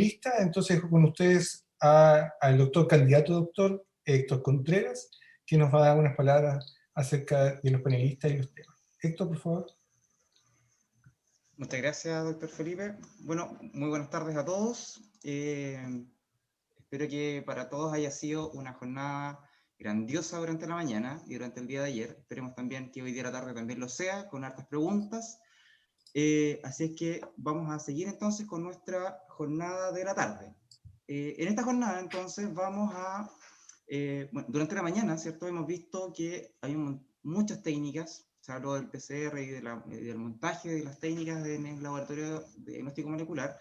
panelista. Entonces, con ustedes al doctor, candidato doctor Héctor Contreras, que nos va a dar unas palabras acerca de los panelistas y los temas. Héctor, por favor. Muchas gracias, doctor Felipe. Bueno, muy buenas tardes a todos. Espero que para todos haya sido una jornada grandiosa durante la mañana y durante el día de ayer. Esperemos también que hoy día a la tarde también lo sea, con hartas preguntas. Así es que vamos a seguir entonces con nuestra jornada de la tarde. En esta jornada entonces vamos a, bueno, durante la mañana, ¿cierto? Hemos visto que hay muchas técnicas. Se habló del PCR y del montaje de las técnicas en el laboratorio de diagnóstico molecular,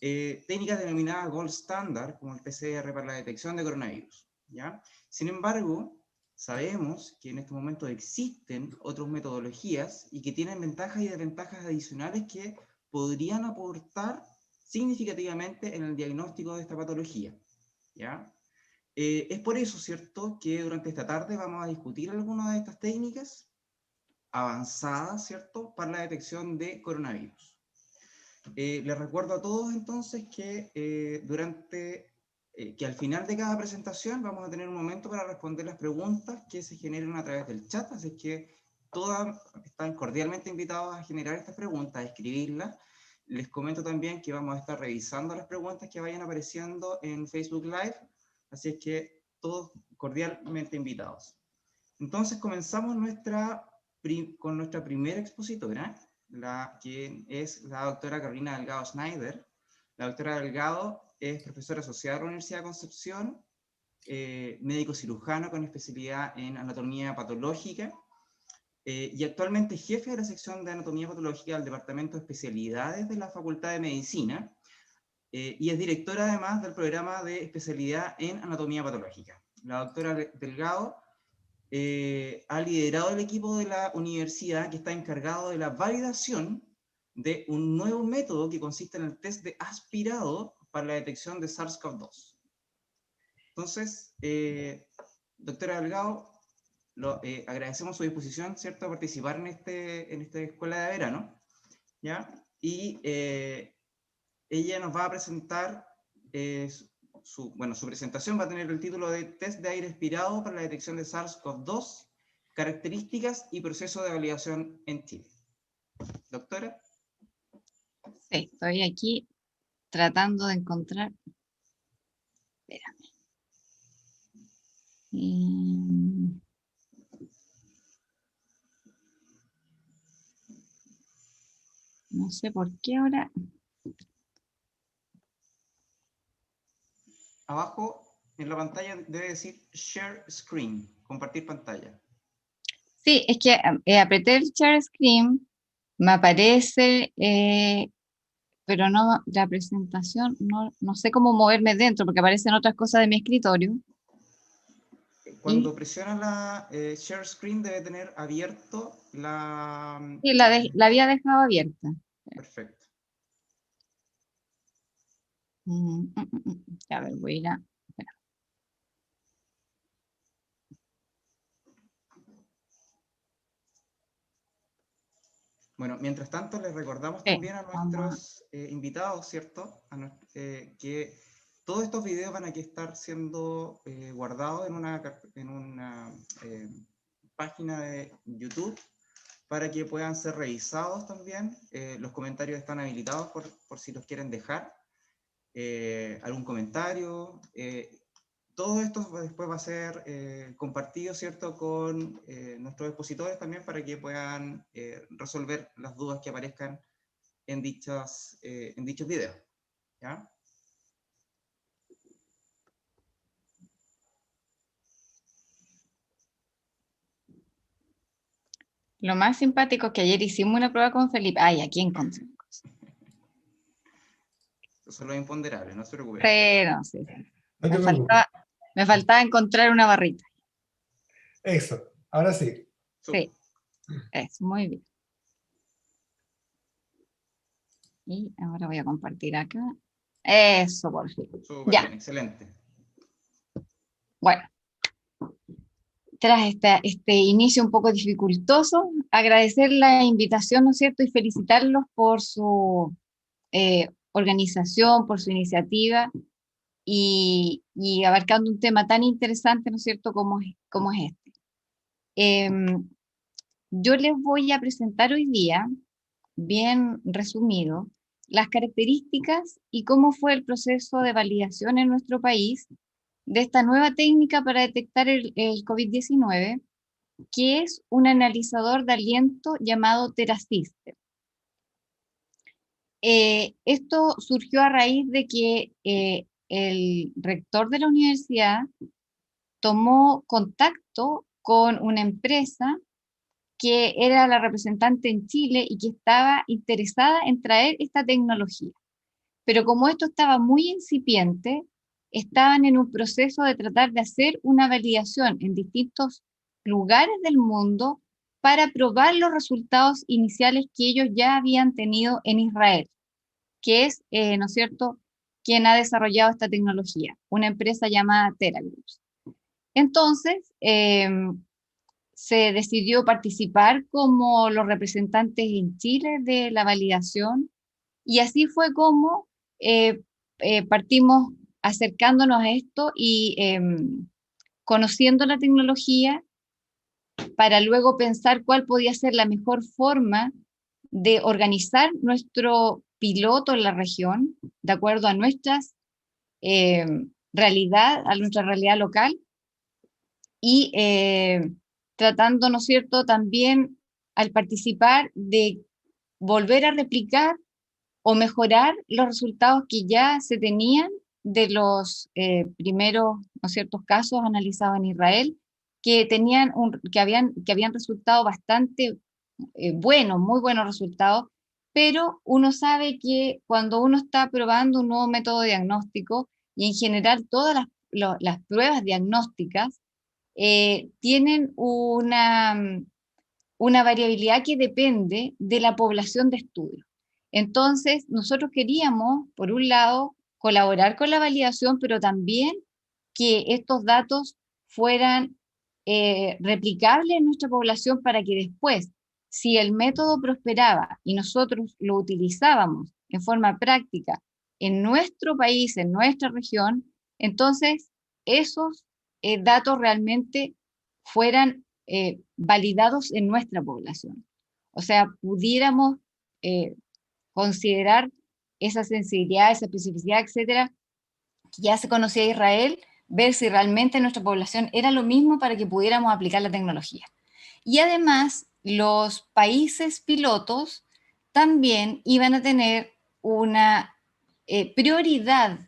técnicas denominadas gold standard, como el PCR para la detección de coronavirus, ¿ya? Sin embargo, sabemos que en este momento existen otras metodologías y que tienen ventajas y desventajas adicionales que podrían aportar significativamente en el diagnóstico de esta patología, ¿ya? Es por eso, ¿cierto?, que durante esta tarde vamos a discutir algunas de estas técnicas avanzadas, ¿cierto?, para la detección de coronavirus. Les recuerdo a todos entonces que que al final de cada presentación vamos a tener un momento para responder las preguntas que se generen a través del chat, así que todas están cordialmente invitados a generar estas preguntas, a escribirlas. Les comento también que vamos a estar revisando las preguntas que vayan apareciendo en Facebook Live, así es que todos cordialmente invitados. Entonces comenzamos con nuestra primera expositora, quien es la doctora Carolina Delgado Schneider. La doctora Delgado es profesora asociada de la Universidad de Concepción, médico cirujano con especialidad en anatomía patológica, y actualmente jefe de la sección de anatomía patológica del Departamento de Especialidades de la Facultad de Medicina, y es directora además del programa de especialidad en anatomía patológica. La doctora Delgado ha liderado el equipo de la universidad que está encargado de la validación de un nuevo método que consiste en el test de aspirado para la detección de SARS-CoV-2. Entonces, doctora Delgado, agradecemos su disposición, ¿cierto?, a participar en esta escuela de verano, ¿ya? Y ella nos va a presentar su presentación va a tener el título de Test de aire expirado para la detección de SARS-CoV-2, características y proceso de validación en Chile. Doctora. Sí, estoy aquí tratando de encontrar. Espérame. No sé por qué ahora. Abajo en la pantalla debe decir Share Screen, compartir pantalla. Sí, es que apreté el Share Screen, me aparece, pero no, la presentación, no sé cómo moverme dentro, porque aparecen otras cosas de mi escritorio. Cuando presiona la Share Screen debe tener abierto la... Sí, la había dejado abierta. Perfecto. A ver, voy a ir a... Espera. Bueno, mientras tanto les recordamos también a nuestros invitados, ¿cierto? Que todos estos videos van a estar siendo guardados en una página de YouTube para que puedan ser revisados también. Los comentarios están habilitados por si los quieren dejar. Algún comentario. Todo esto después va a ser compartido, ¿cierto?, con nuestros expositores también para que puedan resolver las dudas que aparezcan en dichos videos, ¿ya? Lo más simpático es que ayer hicimos una prueba con Felipe. Ay, aquí encontré. Eso son los imponderables, no se preocupen. Pero, sí. No te preocupes. Me faltaba encontrar una barrita. Eso, ahora sí. Sí, es muy bien. Y ahora voy a compartir acá. Eso, por fin. Súper Ya. bien, excelente. Bueno. Tras este inicio un poco dificultoso, agradecer la invitación, ¿no es cierto?, y felicitarlos por su organización, por su iniciativa y abarcando un tema tan interesante, ¿no es cierto?, como es este. Yo les voy a presentar hoy día, bien resumido, las características y cómo fue el proceso de validación en nuestro país de esta nueva técnica para detectar el COVID-19, que es un analizador de aliento llamado TeraSystem. Esto surgió a raíz de que el rector de la universidad tomó contacto con una empresa que era la representante en Chile y que estaba interesada en traer esta tecnología. Pero como esto estaba muy incipiente, estaban en un proceso de tratar de hacer una validación en distintos lugares del mundo para probar los resultados iniciales que ellos ya habían tenido en Israel, que es, ¿no es cierto?, quien ha desarrollado esta tecnología, una empresa llamada TeraGroup. Entonces, se decidió participar como los representantes en Chile de la validación y así fue como partimos acercándonos a esto y conociendo la tecnología para luego pensar cuál podía ser la mejor forma de organizar nuestro piloto en la región, de acuerdo a nuestras a nuestra realidad local, y tratando, ¿no es cierto?, también al participar de volver a replicar o mejorar los resultados que ya se tenían de los primeros, ¿no es cierto?, casos analizados en Israel, que habían resultado bastante buenos, muy buenos resultados, pero uno sabe que cuando uno está probando un nuevo método diagnóstico, y en general todas las pruebas diagnósticas tienen una variabilidad que depende de la población de estudio. Entonces, nosotros queríamos, por un lado, colaborar con la validación, pero también que estos datos fueran replicables en nuestra población para que después, si el método prosperaba y nosotros lo utilizábamos en forma práctica en nuestro país, en nuestra región, entonces esos datos realmente fueran validados en nuestra población. O sea, pudiéramos considerar esa sensibilidad, esa especificidad, etcétera, que ya se conocía de Israel, ver si realmente nuestra población era lo mismo para que pudiéramos aplicar la tecnología. Y además, los países pilotos también iban a tener una prioridad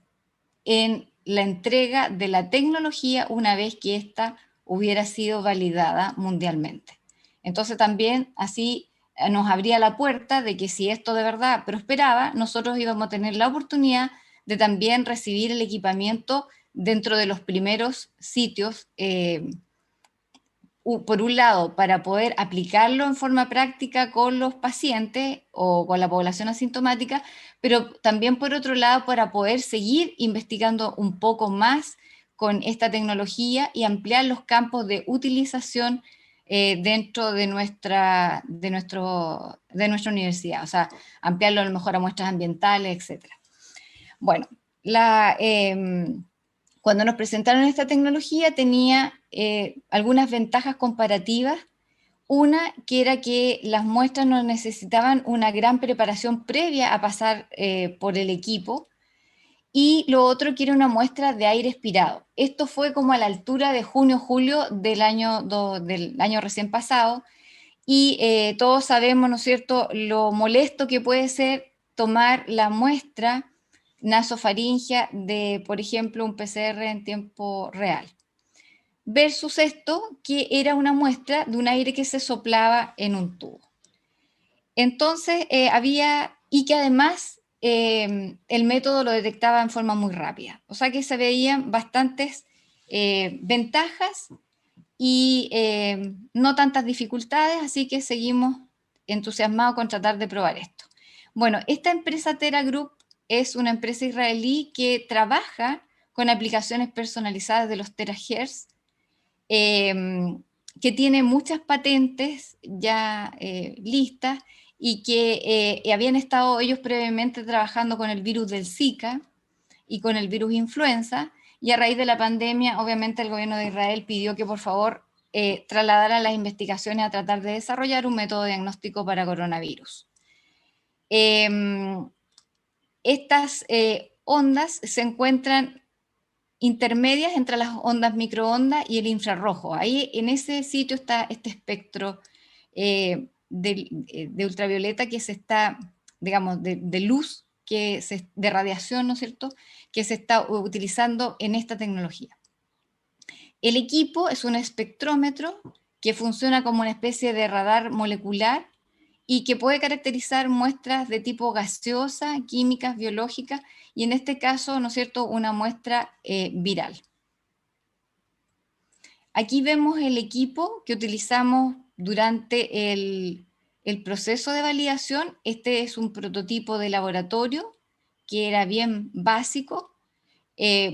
en la entrega de la tecnología una vez que ésta hubiera sido validada mundialmente. Entonces también así nos abría la puerta de que si esto de verdad prosperaba, nosotros íbamos a tener la oportunidad de también recibir el equipamiento dentro de los primeros sitios, por un lado, para poder aplicarlo en forma práctica con los pacientes o con la población asintomática, pero también por otro lado para poder seguir investigando un poco más con esta tecnología y ampliar los campos de utilización dentro de nuestra universidad, o sea, ampliarlo a lo mejor a muestras ambientales, etc. Bueno, cuando nos presentaron esta tecnología tenía algunas ventajas comparativas. Una, que era que las muestras no necesitaban una gran preparación previa a pasar por el equipo, y lo otro, que era una muestra de aire expirado. Esto fue como a la altura de junio-julio del año recién pasado, y todos sabemos, ¿no es cierto?, lo molesto que puede ser tomar la muestra nasofaringea de, por ejemplo, un PCR en tiempo real, versus esto, que era una muestra de un aire que se soplaba en un tubo. Entonces, y que además el método lo detectaba en forma muy rápida. O sea que se veían bastantes ventajas y no tantas dificultades, así que seguimos entusiasmados con tratar de probar esto. Bueno, esta empresa TeraGroup es una empresa israelí que trabaja con aplicaciones personalizadas de los terahertz, que tiene muchas patentes ya listas y que habían estado ellos previamente trabajando con el virus del Zika y con el virus influenza, y a raíz de la pandemia, obviamente el gobierno de Israel pidió que por favor trasladaran las investigaciones a tratar de desarrollar un método diagnóstico para coronavirus. Estas ondas se encuentran intermedias entre las ondas microondas y el infrarrojo. Ahí en ese sitio está este espectro de ultravioleta que se está, digamos, de luz, de radiación, ¿no es cierto?, que se está utilizando en esta tecnología. El equipo es un espectrómetro que funciona como una especie de radar molecular y que puede caracterizar muestras de tipo gaseosa, químicas, biológicas, y en este caso, ¿no es cierto?, una muestra viral. Aquí vemos el equipo que utilizamos durante el proceso de validación. Este es un prototipo de laboratorio que era bien básico.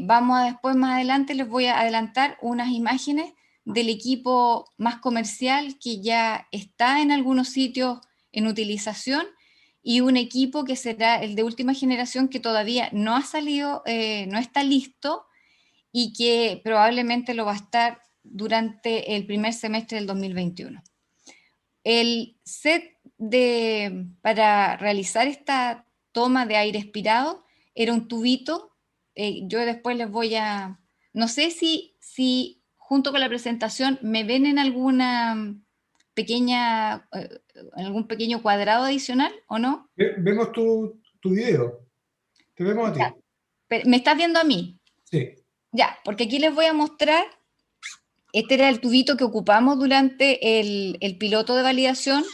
Vamos a después, más adelante, les voy a adelantar unas imágenes del equipo más comercial que ya está en algunos sitios en utilización, y un equipo que será el de última generación que todavía no ha salido, no está listo, y que probablemente lo va a estar durante el primer semestre del 2021. El set para realizar esta toma de aire expirado era un tubito. Yo después les voy a... No sé si junto con la presentación me ven en alguna pequeña, algún pequeño cuadrado adicional o no. Vemos tu video. Te vemos a ti. Ya. ¿Me estás viendo a mí? Sí. Ya, porque aquí les voy a mostrar. Este era el tubito que ocupamos durante el piloto de validación.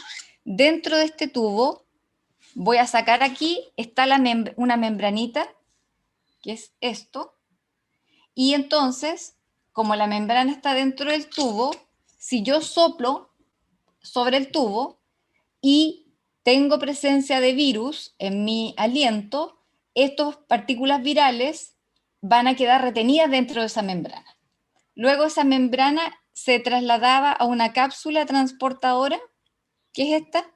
Dentro de este tubo, voy a sacar aquí, está una membranita, que es esto. Y entonces, como la membrana está dentro del tubo, si yo soplo sobre el tubo y tengo presencia de virus en mi aliento, estas partículas virales van a quedar retenidas dentro de esa membrana. Luego esa membrana se trasladaba a una cápsula transportadora, que es esta,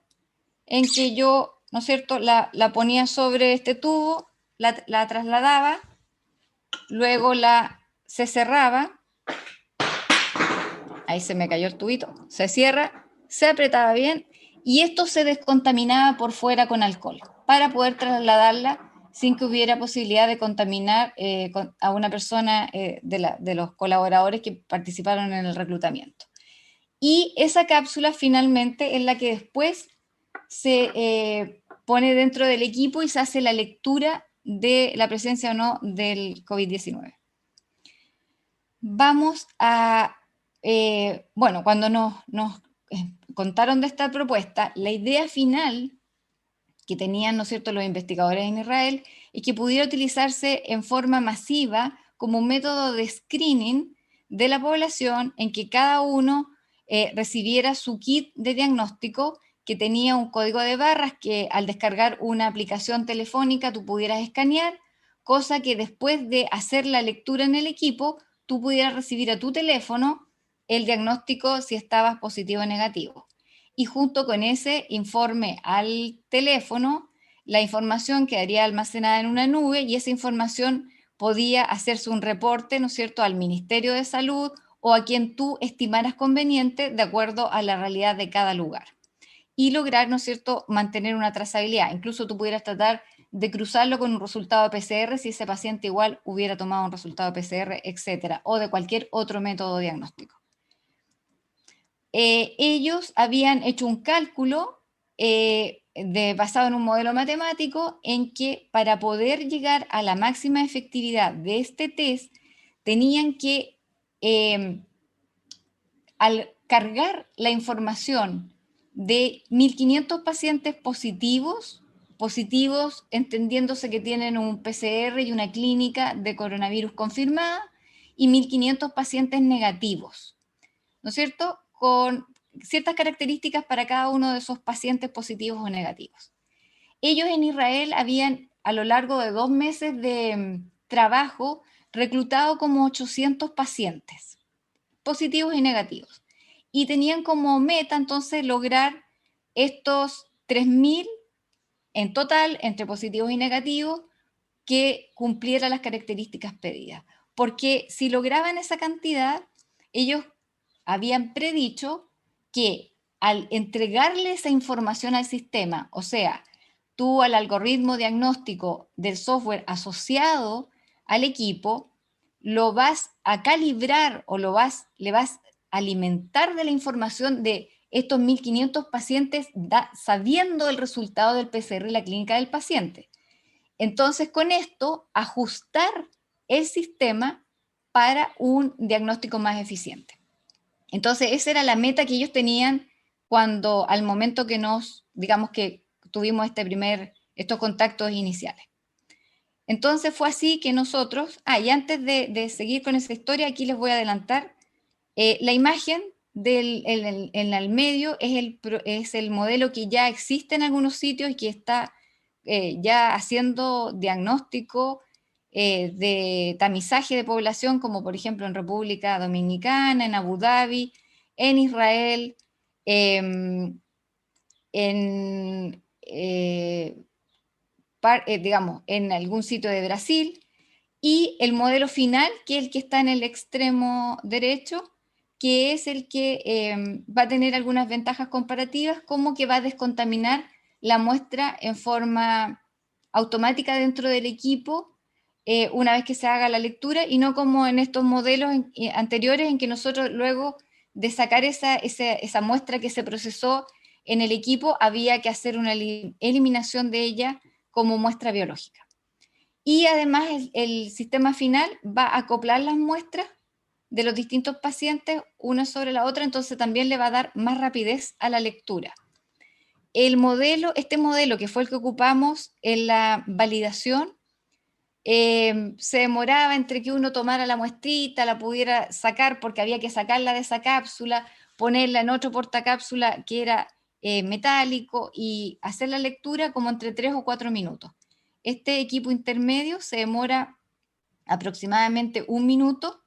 en que yo, ¿no es cierto?, la ponía sobre este tubo, la trasladaba, luego se cerraba, ahí se me cayó el tubito, se cierra, se apretaba bien, y esto se descontaminaba por fuera con alcohol, para poder trasladarla sin que hubiera posibilidad de contaminar a una persona de los colaboradores que participaron en el reclutamiento. Y esa cápsula finalmente es la que después se pone dentro del equipo y se hace la lectura de la presencia o no del COVID-19. Vamos a, bueno, cuando nos contaron de esta propuesta, la idea final que tenían, ¿no es cierto?, los investigadores en Israel, es que pudiera utilizarse en forma masiva como un método de screening de la población, en que cada uno recibiera su kit de diagnóstico, que tenía un código de barras que al descargar una aplicación telefónica tú pudieras escanear, cosa que después de hacer la lectura en el equipo, tú pudieras recibir a tu teléfono el diagnóstico si estabas positivo o negativo. Y junto con ese informe al teléfono, la información quedaría almacenada en una nube, y esa información podía hacerse un reporte, ¿no es cierto?, al Ministerio de Salud o a quien tú estimaras conveniente de acuerdo a la realidad de cada lugar. Y lograr, ¿no es cierto?, mantener una trazabilidad. Incluso tú pudieras tratar de cruzarlo con un resultado de PCR si ese paciente igual hubiera tomado un resultado de PCR, etcétera, o de cualquier otro método diagnóstico. Ellos habían hecho un cálculo basado en un modelo matemático en que para poder llegar a la máxima efectividad de este test tenían que, al cargar la información de 1.500 pacientes positivos entendiéndose que tienen un PCR y una clínica de coronavirus confirmada, y 1.500 pacientes negativos, ¿no es cierto?, con ciertas características para cada uno de esos pacientes positivos o negativos. Ellos en Israel habían, a lo largo de 2 meses de trabajo, reclutado como 800 pacientes, positivos y negativos. Y tenían como meta entonces lograr estos 3.000 en total, entre positivos y negativos, que cumpliera las características pedidas. Porque si lograban esa cantidad, ellos habían predicho que al entregarle esa información al sistema, o sea, tú al algoritmo diagnóstico del software asociado al equipo, lo vas a calibrar o le vas a alimentar de la información de estos 1.500 pacientes sabiendo el resultado del PCR en la clínica del paciente. Entonces, con esto, ajustar el sistema para un diagnóstico más eficiente. Entonces, esa era la meta que ellos tenían al momento que digamos que tuvimos estos contactos iniciales. Entonces, fue así que nosotros, y antes de seguir con esa historia, aquí les voy a adelantar, la imagen en el medio es el modelo que ya existe en algunos sitios y que está ya haciendo diagnóstico de tamizaje de población, como por ejemplo en República Dominicana, en Abu Dhabi, en Israel, digamos, en algún sitio de Brasil, y el modelo final, que es el que está en el extremo derecho, que es el que va a tener algunas ventajas comparativas, como que va a descontaminar la muestra en forma automática dentro del equipo una vez que se haga la lectura, y no como en estos modelos anteriores en que nosotros luego de sacar esa muestra que se procesó en el equipo había que hacer una eliminación de ella como muestra biológica. Y además el sistema final va a acoplar las muestras de los distintos pacientes una sobre la otra, entonces también le va a dar más rapidez a la lectura. Este modelo que fue el que ocupamos en la validación, se demoraba entre que uno tomara la muestrita, la pudiera sacar porque había que sacarla de esa cápsula, ponerla en otro portacápsula que era metálico y hacer la lectura como entre 3 o 4 minutos. Este equipo intermedio se demora aproximadamente 1 minuto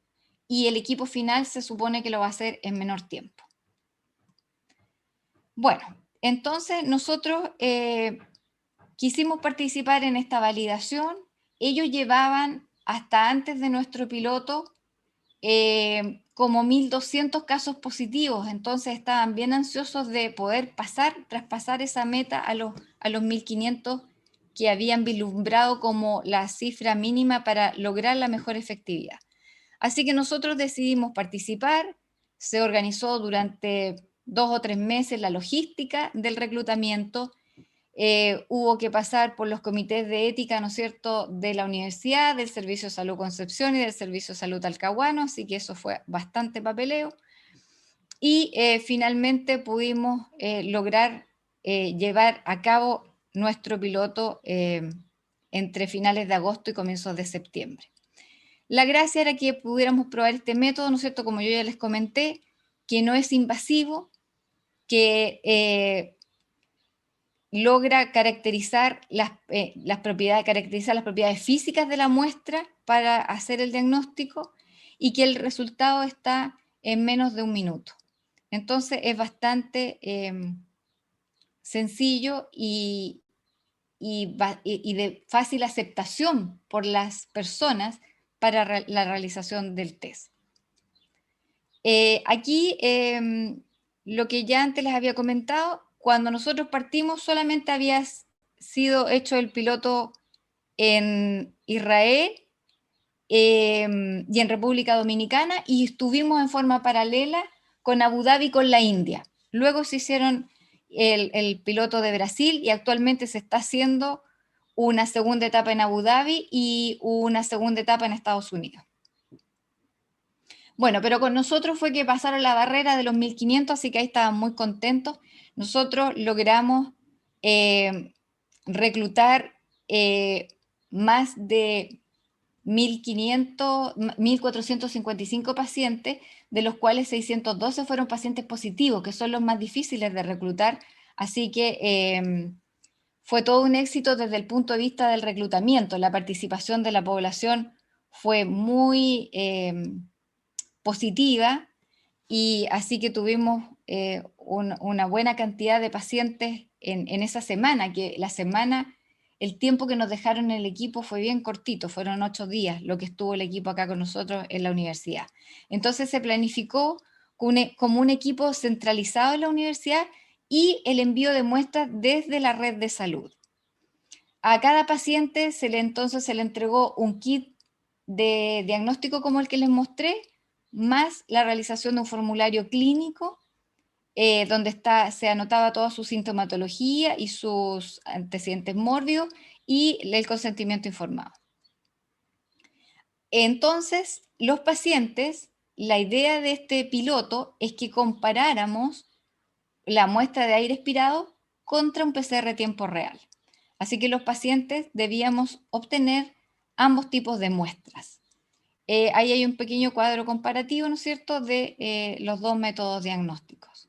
y el equipo final se supone que lo va a hacer en menor tiempo. Bueno, entonces nosotros quisimos participar en esta validación. Ellos llevaban hasta antes de nuestro piloto como 1.200 casos positivos, entonces estaban bien ansiosos de poder traspasar esa meta a los 1.500 que habían vislumbrado como la cifra mínima para lograr la mejor efectividad. Así que nosotros decidimos participar, se organizó durante 2 o 3 meses la logística del reclutamiento, hubo que pasar por los comités de ética, ¿no es cierto?, de la universidad, del Servicio de Salud Concepción y del Servicio de Salud Talcahuano, así que eso fue bastante papeleo. Y finalmente pudimos lograr llevar a cabo nuestro piloto entre finales de agosto y comienzos de septiembre. La gracia era que pudiéramos probar este método, ¿no es cierto?, como yo ya les comenté, que no es invasivo, que logra caracterizar las propiedades físicas de la muestra para hacer el diagnóstico y que el resultado está en menos de 1 minuto. Entonces es bastante sencillo y de fácil aceptación por las personas para la realización del test. Aquí lo que ya antes les había comentado, cuando nosotros partimos solamente había sido hecho el piloto en Israel y en República Dominicana, y estuvimos en forma paralela con Abu Dhabi y con la India. Luego se hicieron el piloto de Brasil y actualmente se está haciendo una segunda etapa en Abu Dhabi y una segunda etapa en Estados Unidos. Bueno, pero con nosotros fue que pasaron la barrera de los 1.500, así que ahí estaban muy contentos. Nosotros logramos reclutar más de 1.455 pacientes, de los cuales 612 fueron pacientes positivos, que son los más difíciles de reclutar, así que fue todo un éxito desde el punto de vista del reclutamiento. La participación de la población fue muy positiva, y así que tuvimos una buena cantidad de pacientes en esa semana, que la semana, el tiempo que nos dejaron en el equipo fue bien cortito, fueron 8 días lo que estuvo el equipo acá con nosotros en la universidad. Entonces se planificó como un equipo centralizado en la universidad y el envío de muestras desde la red de salud. A cada paciente entonces se le entregó un kit de diagnóstico como el que les mostré, más la realización de un formulario clínico donde se anotaba toda su sintomatología y sus antecedentes mórbidos y el consentimiento informado. Entonces, los pacientes, la idea de este piloto es que comparáramos la muestra de aire expirado contra un PCR tiempo real. Así que los pacientes debíamos obtener ambos tipos de muestras. Ahí hay un pequeño cuadro comparativo, ¿no es cierto?, de los dos métodos diagnósticos.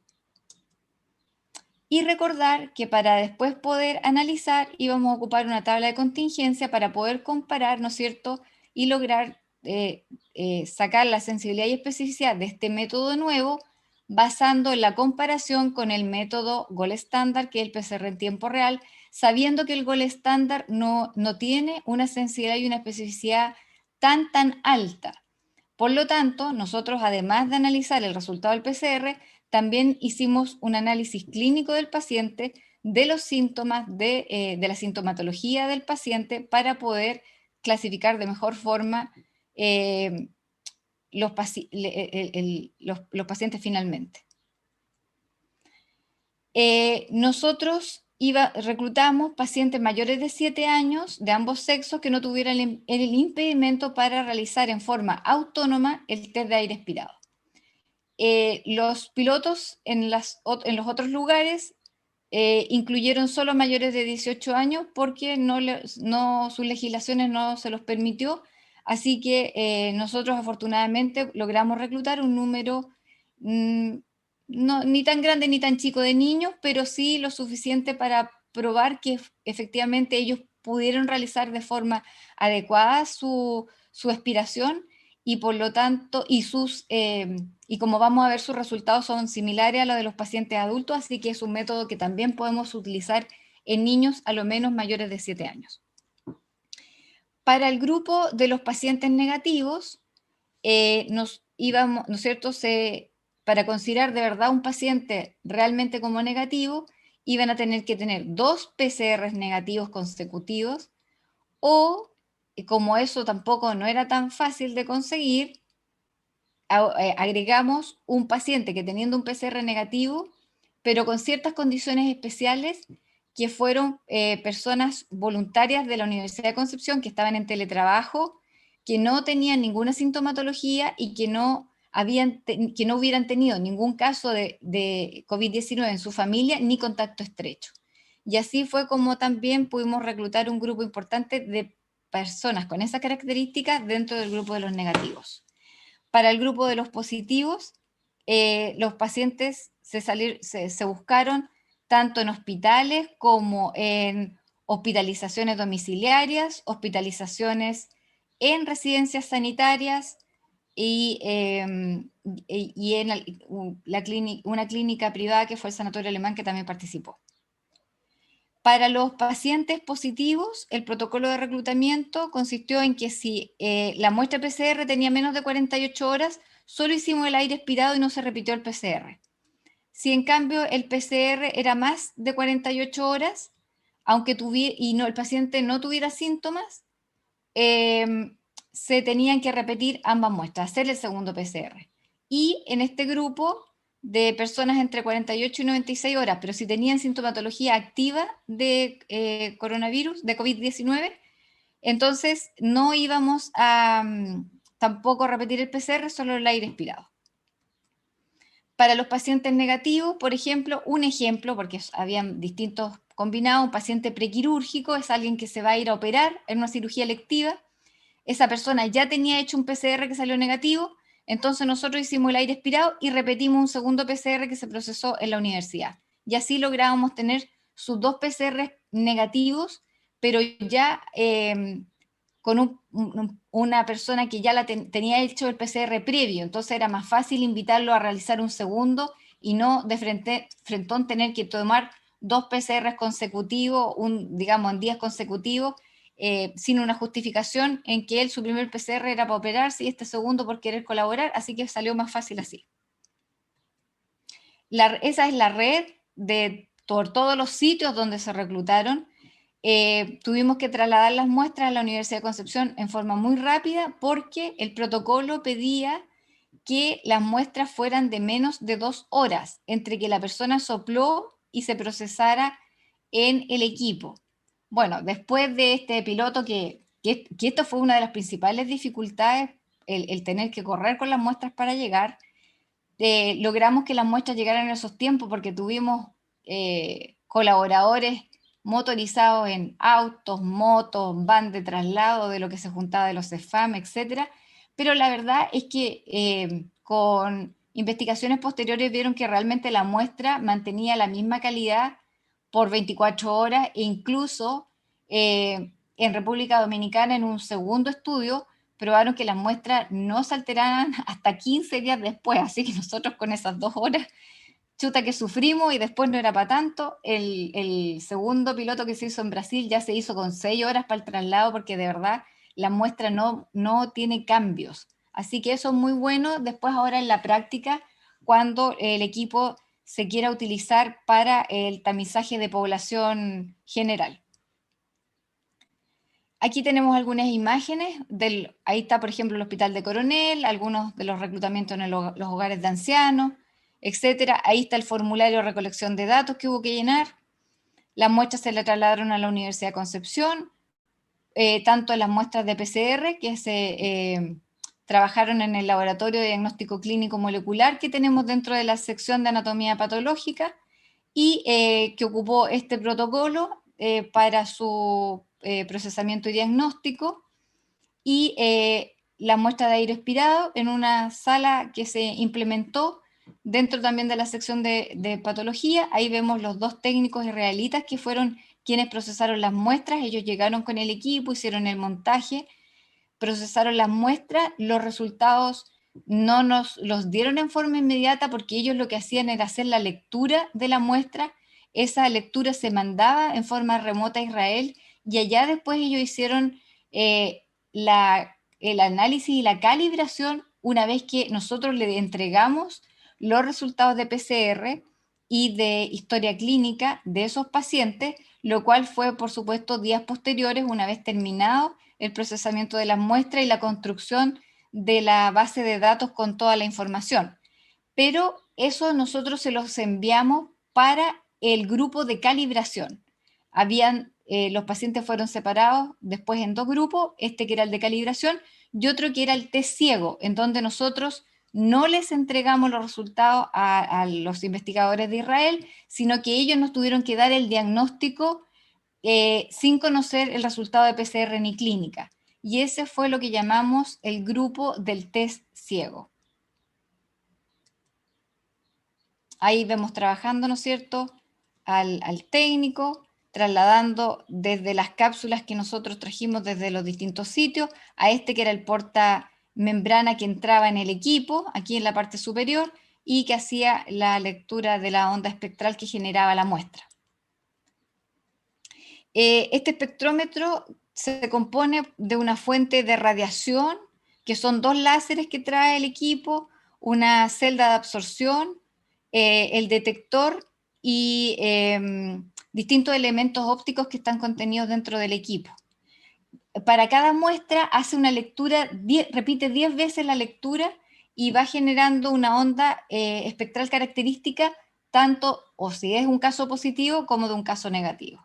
Y recordar que para después poder analizar íbamos a ocupar una tabla de contingencia para poder comparar, ¿no es cierto?, y lograr sacar la sensibilidad y especificidad de este método nuevo basando en la comparación con el método Gold Standard, que es el PCR en tiempo real, sabiendo que el Gold Standard no tiene una sensibilidad y una especificidad tan alta. Por lo tanto, nosotros, además de analizar el resultado del PCR, también hicimos un análisis clínico del paciente, de los síntomas, de la sintomatología del paciente, para poder clasificar de mejor forma los pacientes finalmente. Nosotros reclutamos pacientes mayores de 7 años de ambos sexos que no tuvieran el impedimento para realizar en forma autónoma el test de aire expirado. Los pilotos en los otros lugares incluyeron solo mayores de 18 años porque sus legislaciones no se los permitió, así que nosotros afortunadamente logramos reclutar un número ni tan grande ni tan chico de niños, pero sí lo suficiente para probar que efectivamente ellos pudieron realizar de forma adecuada su expiración y por lo tanto, y como vamos a ver, sus resultados son similares a los de los pacientes adultos, así que es un método que también podemos utilizar en niños a lo menos mayores de 7 años. Para el grupo de los pacientes negativos, ¿no es cierto?, para considerar de verdad un paciente realmente como negativo, iban a tener que tener 2 PCRs negativos consecutivos, o como eso tampoco no era tan fácil de conseguir, agregamos un paciente que teniendo un PCR negativo, pero con ciertas condiciones especiales, que fueron personas voluntarias de la Universidad de Concepción que estaban en teletrabajo, que no tenían ninguna sintomatología y que no hubieran tenido ningún caso de COVID-19 en su familia ni contacto estrecho. Y así fue como también pudimos reclutar un grupo importante de personas con esas características dentro del grupo de los negativos. Para el grupo de los positivos, los pacientes se buscaron tanto en hospitales como en hospitalizaciones domiciliarias, hospitalizaciones en residencias sanitarias y en una clínica privada que fue el Sanatorio Alemán, que también participó. Para los pacientes positivos, el protocolo de reclutamiento consistió en que si la muestra PCR tenía menos de 48 horas, solo hicimos el aire expirado y no se repitió el PCR. Si en cambio el PCR era más de 48 horas, aunque el paciente no tuviera síntomas, se tenían que repetir ambas muestras, hacer el segundo PCR. Y en este grupo de personas entre 48 y 96 horas, pero si tenían sintomatología activa de coronavirus, de COVID-19, entonces no íbamos a tampoco repetir el PCR, solo el aire expirado. Para los pacientes negativos, por ejemplo, porque habían distintos combinados, un paciente prequirúrgico es alguien que se va a ir a operar en una cirugía electiva. Esa persona ya tenía hecho un PCR que salió negativo, entonces nosotros hicimos el aire expirado y repetimos un segundo PCR que se procesó en la universidad. Y así lográbamos tener sus 2 PCR negativos, pero ya con una persona que ya tenía hecho el PCR previo, entonces era más fácil invitarlo a realizar un segundo y no de frentón tener que tomar 2 PCR consecutivos, digamos en días consecutivos, sin una justificación en que su primer PCR era para operarse y este segundo por querer colaborar, así que salió más fácil así. Esa es la red por todos los sitios donde se reclutaron. Tuvimos que trasladar las muestras a la Universidad de Concepción en forma muy rápida porque el protocolo pedía que las muestras fueran de menos de 2 horas entre que la persona sopló y se procesara en el equipo. Bueno, después de este piloto, que esto fue una de las principales dificultades, el tener que correr con las muestras para llegar, logramos que las muestras llegaran en esos tiempos porque tuvimos colaboradores motorizados en autos, motos, van de traslado de lo que se juntaba de los CEFAM, etc. Pero la verdad es que con investigaciones posteriores vieron que realmente la muestra mantenía la misma calidad por 24 horas e incluso en República Dominicana en un segundo estudio probaron que las muestras no se alteraban hasta 15 días después, así que nosotros con esas 2 horas, chuta que sufrimos y después no era para tanto. El segundo piloto que se hizo en Brasil ya se hizo con 6 horas para el traslado porque de verdad la muestra no tiene cambios. Así que eso es muy bueno después ahora en la práctica cuando el equipo se quiera utilizar para el tamizaje de población general. Aquí tenemos algunas imágenes, ahí está por ejemplo el Hospital de Coronel, algunos de los reclutamientos en los hogares de ancianos, etcétera. Ahí está el formulario de recolección de datos que hubo que llenar. Las muestras se le trasladaron a la Universidad de Concepción, tanto las muestras de PCR que se trabajaron en el laboratorio de diagnóstico clínico molecular que tenemos dentro de la sección de anatomía patológica y que ocupó este protocolo para su procesamiento y diagnóstico, y la muestra de aire expirado en una sala que se implementó dentro también de la sección de patología. Ahí vemos los 2 técnicos israelitas que fueron quienes procesaron las muestras. Ellos llegaron con el equipo, hicieron el montaje, procesaron las muestras, los resultados no nos los dieron en forma inmediata porque ellos lo que hacían era hacer la lectura de la muestra, esa lectura se mandaba en forma remota a Israel y allá después ellos hicieron el análisis y la calibración una vez que nosotros le entregamos los resultados de PCR y de historia clínica de esos pacientes, lo cual fue por supuesto días posteriores una vez terminado el procesamiento de las muestras y la construcción de la base de datos con toda la información. Pero eso nosotros se los enviamos para el grupo de calibración. Los pacientes fueron separados después en 2 grupos, este que era el de calibración y otro que era el test ciego, en donde nosotros no les entregamos los resultados a los investigadores de Israel, sino que ellos nos tuvieron que dar el diagnóstico sin conocer el resultado de PCR ni clínica. Y ese fue lo que llamamos el grupo del test ciego. Ahí vemos trabajando, ¿no es cierto?, al técnico, trasladando desde las cápsulas que nosotros trajimos desde los distintos sitios a este que era el portamembrana que entraba en el equipo, aquí en la parte superior, y que hacía la lectura de la onda espectral que generaba la muestra. Este espectrómetro se compone de una fuente de radiación, que son 2 láseres que trae el equipo, una celda de absorción, el detector y distintos elementos ópticos que están contenidos dentro del equipo. Para cada muestra hace una lectura, repite 10 veces la lectura y va generando una onda espectral característica, tanto o si es un caso positivo como de un caso negativo.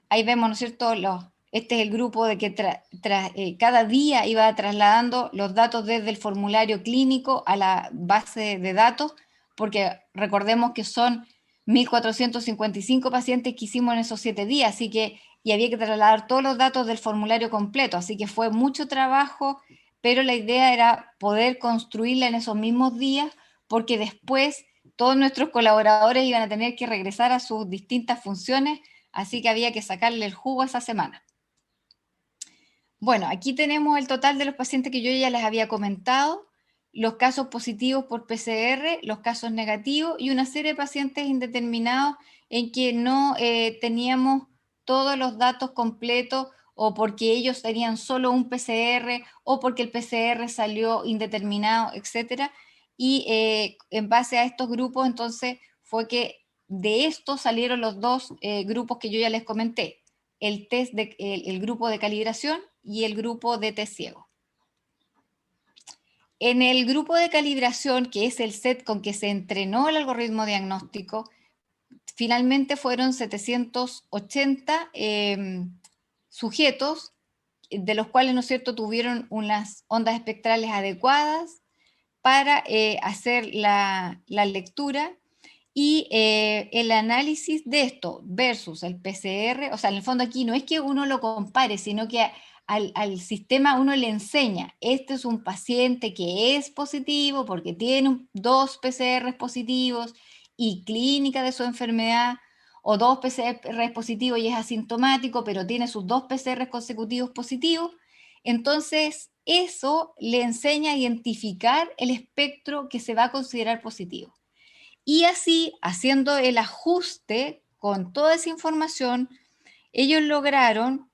Ahí vemos, ¿no es cierto?, este es el grupo de que cada día iba trasladando los datos desde el formulario clínico a la base de datos, porque recordemos que son 1.455 pacientes que hicimos en esos 7 días, así que, y había que trasladar todos los datos del formulario completo, así que fue mucho trabajo, pero la idea era poder construirla en esos mismos días, porque después todos nuestros colaboradores iban a tener que regresar a sus distintas funciones, así que había que sacarle el jugo a esa semana. Bueno, aquí tenemos el total de los pacientes que yo ya les había comentado. los casos positivos por PCR, los casos negativos y una serie de pacientes indeterminados en que no teníamos todos los datos completos o porque ellos tenían solo un PCR o porque el PCR salió indeterminado, etc. Y en base a estos grupos, entonces, fue que de esto salieron los dos grupos que yo ya les comenté, el grupo de calibración y el grupo de test ciego. En el grupo de calibración, que es el set con que se entrenó el algoritmo diagnóstico, finalmente fueron 780 sujetos, de los cuales, ¿no es cierto?, tuvieron unas ondas espectrales adecuadas para hacer la lectura, y el análisis de esto versus el PCR, o sea, en el fondo aquí no es que uno lo compare, sino que al sistema uno le enseña, este es un paciente que es positivo porque tiene 2 PCR positivos y clínica de su enfermedad, o 2 PCR positivos y es asintomático, pero tiene sus 2 PCR consecutivos positivos. Entonces, eso le enseña a identificar el espectro que se va a considerar positivo. Y así, haciendo el ajuste con toda esa información, ellos lograron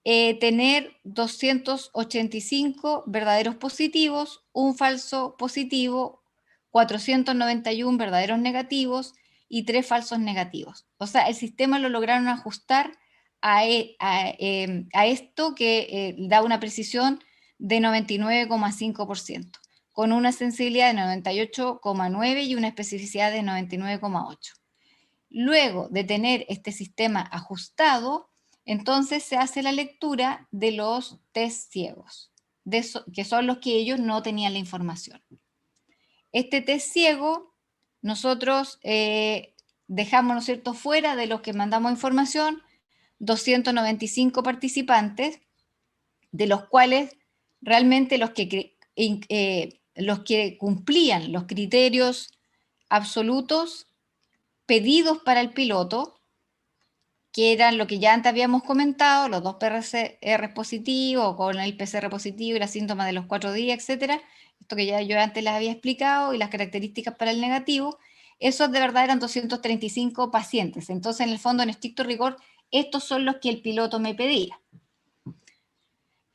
tener 285 verdaderos positivos, un falso positivo, 491 verdaderos negativos y 3 falsos negativos. O sea, el sistema lo lograron ajustar a esto que da una precisión de 99,5%, con una sensibilidad de 98,9 y una especificidad de 99,8. Luego de tener este sistema ajustado, entonces se hace la lectura de los test ciegos, que son los que ellos no tenían la información. Este test ciego, nosotros dejamos, ¿no es cierto?, fuera de los que mandamos información, 295 participantes, de los cuales realmente los que cumplían los criterios absolutos pedidos para el piloto, que eran lo que ya antes habíamos comentado, los 2 PCR positivos, con el PCR positivo y la síntoma de los 4 días, etc. Esto que ya yo antes les había explicado, y las características para el negativo, esos de verdad eran 235 pacientes. Entonces, en el fondo, en estricto rigor, estos son los que el piloto me pedía.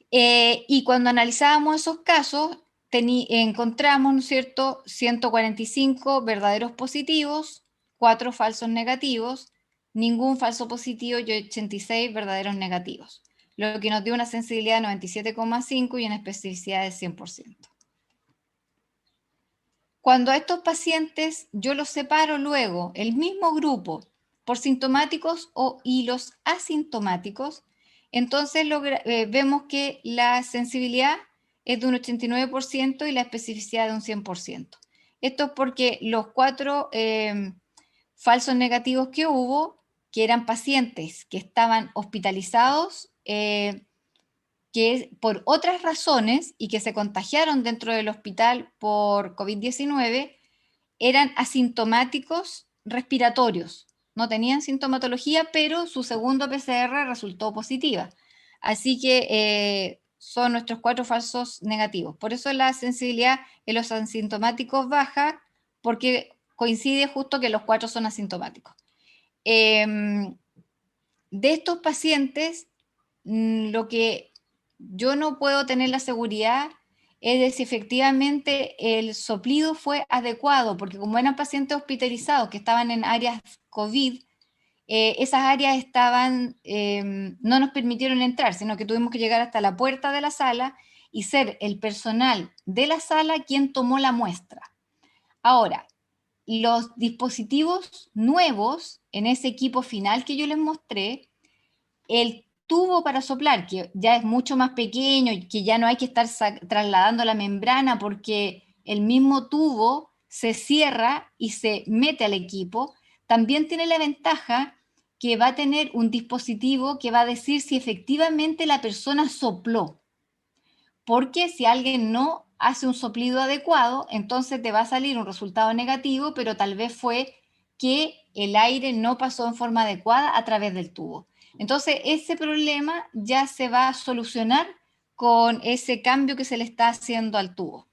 Y cuando analizábamos esos casos, encontramos, ¿no es cierto?, 145 verdaderos positivos, 4 falsos negativos, ningún falso positivo y 86 verdaderos negativos, lo que nos dio una sensibilidad de 97,5 y una especificidad de 100%. Cuando a estos pacientes yo los separo luego, el mismo grupo, por sintomáticos y los asintomáticos, entonces vemos que la sensibilidad es de un 89% y la especificidad de un 100%. Esto es porque los 4 falsos negativos que hubo, que eran pacientes que estaban hospitalizados que por otras razones y que se contagiaron dentro del hospital por COVID-19, eran asintomáticos respiratorios. No tenían sintomatología, pero su segundo PCR resultó positiva. Así que son nuestros 4 falsos negativos. Por eso la sensibilidad en los asintomáticos baja, porque coincide justo que los 4 son asintomáticos. De estos pacientes, lo que yo no puedo tener la seguridad es de si efectivamente el soplido fue adecuado, porque como eran pacientes hospitalizados que estaban en áreas COVID, esas áreas no nos permitieron entrar, sino que tuvimos que llegar hasta la puerta de la sala y ser el personal de la sala quien tomó la muestra. Ahora, los dispositivos nuevos en ese equipo final que yo les mostré, el tubo para soplar, que ya es mucho más pequeño y que ya no hay que estar trasladando la membrana porque el mismo tubo se cierra y se mete al equipo, también tiene la ventaja que va a tener un dispositivo que va a decir si efectivamente la persona sopló. Porque si alguien no hace un soplido adecuado, entonces te va a salir un resultado negativo, pero tal vez fue que el aire no pasó en forma adecuada a través del tubo. Entonces, ese problema ya se va a solucionar con ese cambio que se le está haciendo al tubo.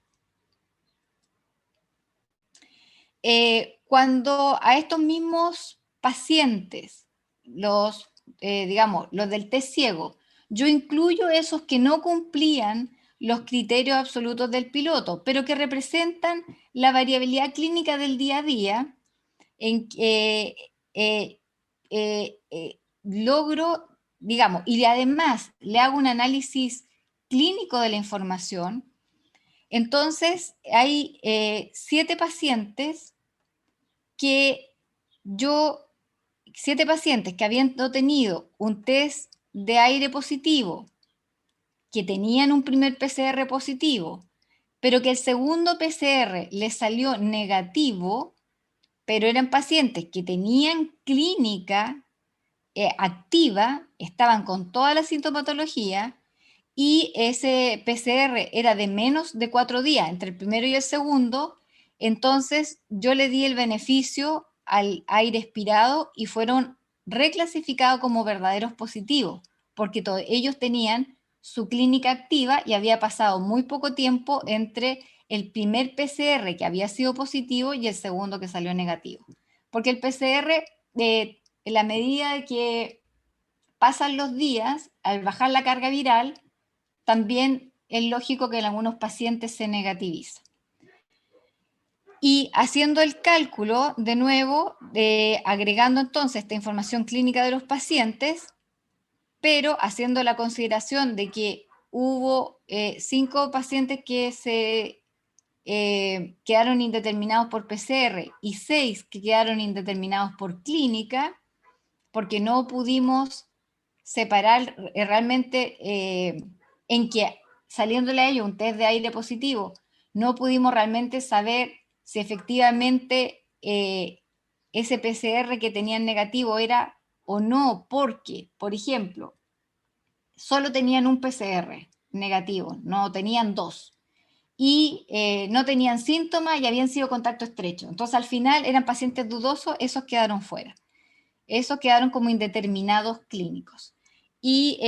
cuando a estos mismos pacientes, digamos, los del test ciego, yo incluyo esos que no cumplían los criterios absolutos del piloto, pero que representan la variabilidad clínica del día a día, en que logro, digamos, y además le hago un análisis clínico de la información. Entonces, hay 7 pacientes que yo, 7 pacientes que habiendo tenido un test de aire positivo, que tenían un primer PCR positivo, pero que el segundo PCR les salió negativo, pero eran pacientes que tenían clínica activa, estaban con toda la sintomatología, y ese PCR era de menos de 4 días, entre el primero y el segundo, entonces yo le di el beneficio al aire expirado y fueron reclasificados como verdaderos positivos, porque ellos tenían su clínica activa y había pasado muy poco tiempo entre el primer PCR que había sido positivo y el segundo que salió negativo. Porque el PCR, en la medida de que pasan los días, al bajar la carga viral, también es lógico que en algunos pacientes se negativiza. Y haciendo el cálculo, de nuevo, agregando entonces esta información clínica de los pacientes, pero haciendo la consideración de que hubo 5 pacientes que se quedaron indeterminados por PCR y 6 que quedaron indeterminados por clínica, porque no pudimos separar realmente en que saliéndole a ellos un test de aire positivo, no pudimos realmente saber si efectivamente ese PCR que tenían negativo era o no, porque, por ejemplo, solo tenían un PCR negativo, no tenían 2, y no tenían síntomas y habían sido contacto estrecho. Entonces, al final eran pacientes dudosos, esos quedaron fuera. Esos quedaron como indeterminados clínicos. Y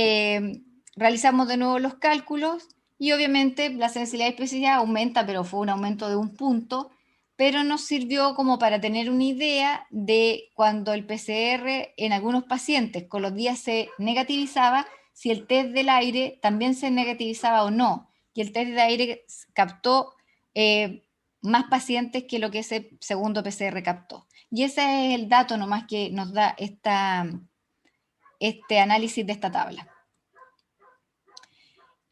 realizamos de nuevo los cálculos y obviamente la sensibilidad y especificidad aumenta, pero fue un aumento de 1 punto, pero nos sirvió como para tener una idea de cuando el PCR en algunos pacientes con los días se negativizaba, si el test del aire también se negativizaba o no. Y el test de aire captó más pacientes que lo que ese segundo PCR captó. Y ese es el dato nomás que nos da este análisis de esta tabla.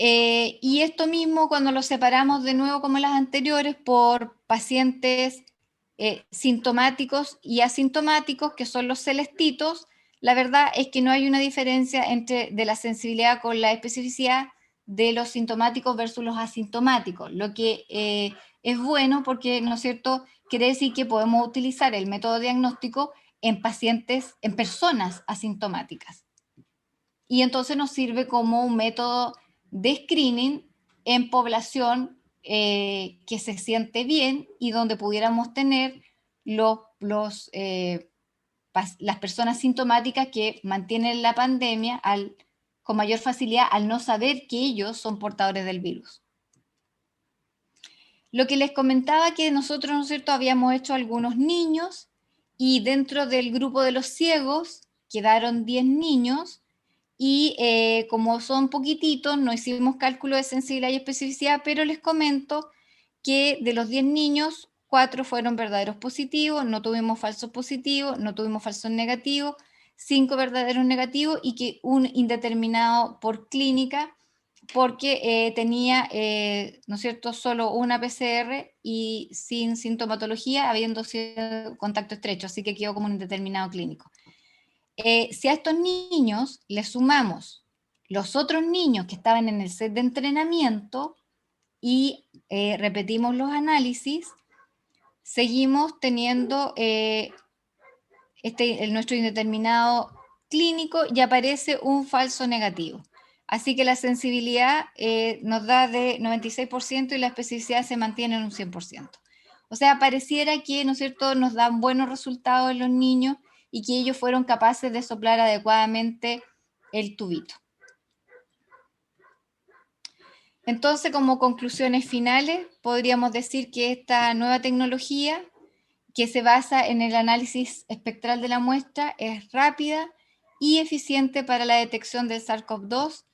Y esto mismo cuando lo separamos de nuevo como las anteriores por pacientes sintomáticos y asintomáticos, que son los celestitos, la verdad es que no hay una diferencia de la sensibilidad con la especificidad de los sintomáticos versus los asintomáticos, lo que es bueno porque, ¿no es cierto?, quiere decir que podemos utilizar el método diagnóstico en pacientes, en personas asintomáticas. Y entonces nos sirve como un método de screening en población que se siente bien y donde pudiéramos tener las personas sintomáticas que mantienen la pandemia con mayor facilidad al no saber que ellos son portadores del virus. Lo que les comentaba que nosotros, ¿no es cierto?, habíamos hecho algunos niños y dentro del grupo de los ciegos quedaron 10 niños y como son poquititos, no hicimos cálculo de sensibilidad y especificidad, pero les comento que de los 10 niños, 4 fueron verdaderos positivos, no tuvimos falsos positivos, no tuvimos falsos negativos, 5 verdaderos negativos y que un indeterminado por clínica, porque tenía, ¿no es cierto?, solo una PCR y sin sintomatología, habiendo sido contacto estrecho, así que quedó como un indeterminado clínico. Si a estos niños les sumamos los otros niños que estaban en el set de entrenamiento y repetimos los análisis, seguimos teniendo nuestro indeterminado clínico y aparece un falso negativo. Así que la sensibilidad nos da de 96% y la especificidad se mantiene en un 100%. O sea, pareciera que, ¿no es cierto?, nos dan buenos resultados en los niños y que ellos fueron capaces de soplar adecuadamente el tubito. Entonces, como conclusiones finales, podríamos decir que esta nueva tecnología, que se basa en el análisis espectral de la muestra, es rápida y eficiente para la detección del SARS-CoV-2,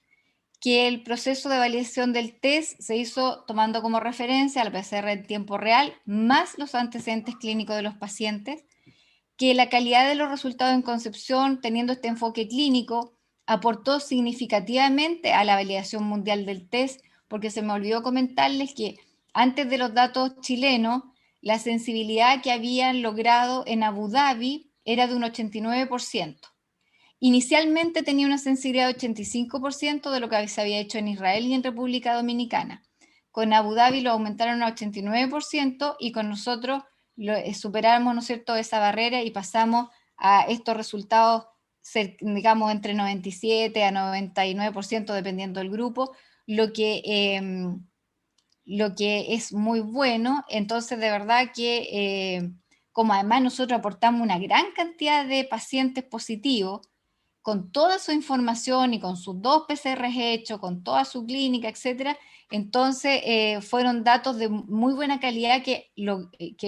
que el proceso de validación del test se hizo tomando como referencia al PCR en tiempo real, más los antecedentes clínicos de los pacientes, que la calidad de los resultados en Concepción, teniendo este enfoque clínico, aportó significativamente a la validación mundial del test, porque se me olvidó comentarles que antes de los datos chilenos, la sensibilidad que habían logrado en Abu Dhabi era de un 89%. Inicialmente tenía una sensibilidad de 85% de lo que se había hecho en Israel y en República Dominicana. Con Abu Dhabi lo aumentaron a 89% y con nosotros superamos, ¿no es cierto?, esa barrera y pasamos a estos resultados, digamos, entre 97 a 99%, dependiendo del grupo, lo que es muy bueno. Entonces, de verdad que, como además nosotros aportamos una gran cantidad de pacientes positivos, con toda su información y con sus 2 PCR hechos, con toda su clínica, etcétera, entonces fueron datos de muy buena calidad que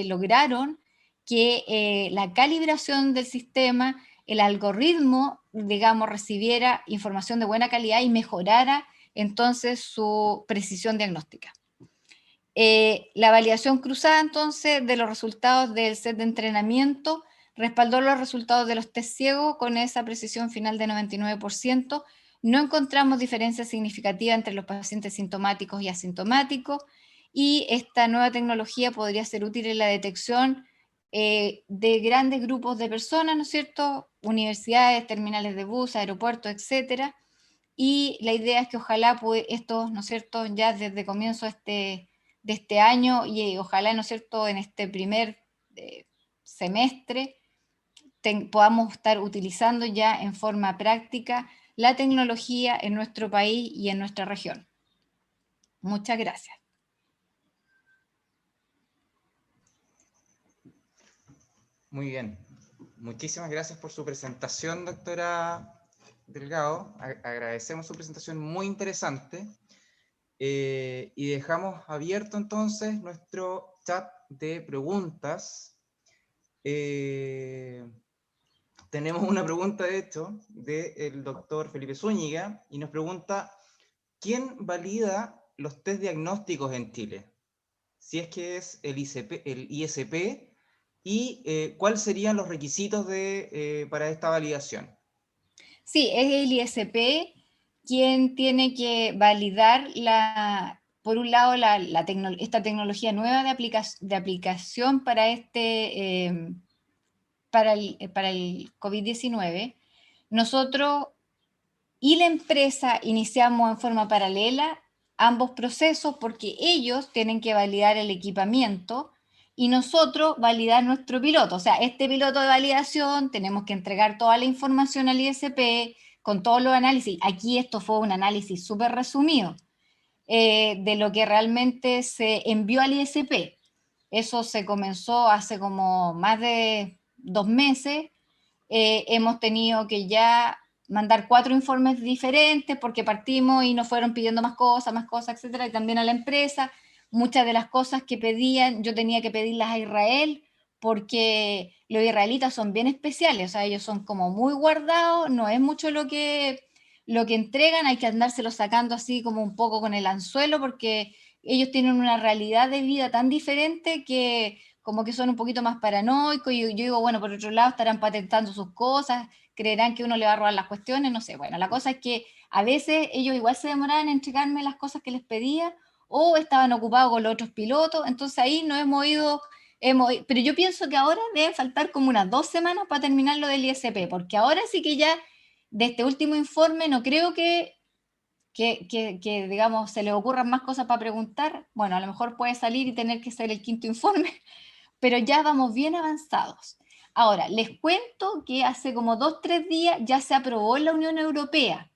lograron que la calibración del sistema, el algoritmo, digamos, recibiera información de buena calidad y mejorara entonces su precisión diagnóstica. La validación cruzada entonces de los resultados del set de entrenamiento respaldó los resultados de los test ciegos con esa precisión final de 99%. No encontramos diferencias significativas entre los pacientes sintomáticos y asintomáticos, y esta nueva tecnología podría ser útil en la detección de grandes grupos de personas, ¿no es cierto? Universidades, terminales de bus, aeropuertos, etcétera. Y la idea es que ojalá esto, ¿no es cierto?, ya desde comienzo de este año y ojalá, ¿no es cierto?, en este primer semestre podamos estar utilizando ya en forma práctica la tecnología en nuestro país y en nuestra región. Muchas gracias. Muy bien. Muchísimas gracias por su presentación, doctora Delgado. Agradecemos su presentación muy interesante. Y dejamos abierto entonces nuestro chat de preguntas. Tenemos una pregunta, de hecho, del doctor Felipe Zúñiga, y nos pregunta: ¿quién valida los test diagnósticos en Chile? Si es que es el ISP, y cuáles serían los requisitos para esta validación. Sí, es el ISP quien tiene que validar, por un lado, esta tecnología nueva de aplicación para para el COVID-19. Nosotros y la empresa iniciamos en forma paralela ambos procesos porque ellos tienen que validar el equipamiento y nosotros validar nuestro piloto. O sea, este piloto de validación tenemos que entregar toda la información al ISP con todos los análisis. Aquí esto fue un análisis súper resumido de lo que realmente se envió al ISP. Eso se comenzó hace como más de 2 meses. Hemos tenido que ya mandar 4 informes diferentes porque partimos y nos fueron pidiendo más cosas, etcétera, y también a la empresa. Muchas de las cosas que pedían, yo tenía que pedirlas a Israel porque los israelitas son bien especiales, o sea, ellos son como muy guardados, no es mucho lo que entregan, hay que andárselo sacando así como un poco con el anzuelo porque ellos tienen una realidad de vida tan diferente que como que son un poquito más paranoicos, y yo digo, bueno, por otro lado estarán patentando sus cosas, creerán que uno le va a robar las cuestiones, no sé. Bueno, la cosa es que a veces ellos igual se demoraban en entregarme las cosas que les pedía, o estaban ocupados con los otros pilotos, entonces ahí no pero yo pienso que ahora deben faltar como unas 2 semanas para terminar lo del ISP, porque ahora sí que ya de este último informe no creo que digamos, se le ocurran más cosas para preguntar. Bueno, a lo mejor puede salir y tener que ser el 5.º informe, pero ya vamos bien avanzados. Ahora, les cuento que hace como 2-3 días ya se aprobó en la Unión Europea,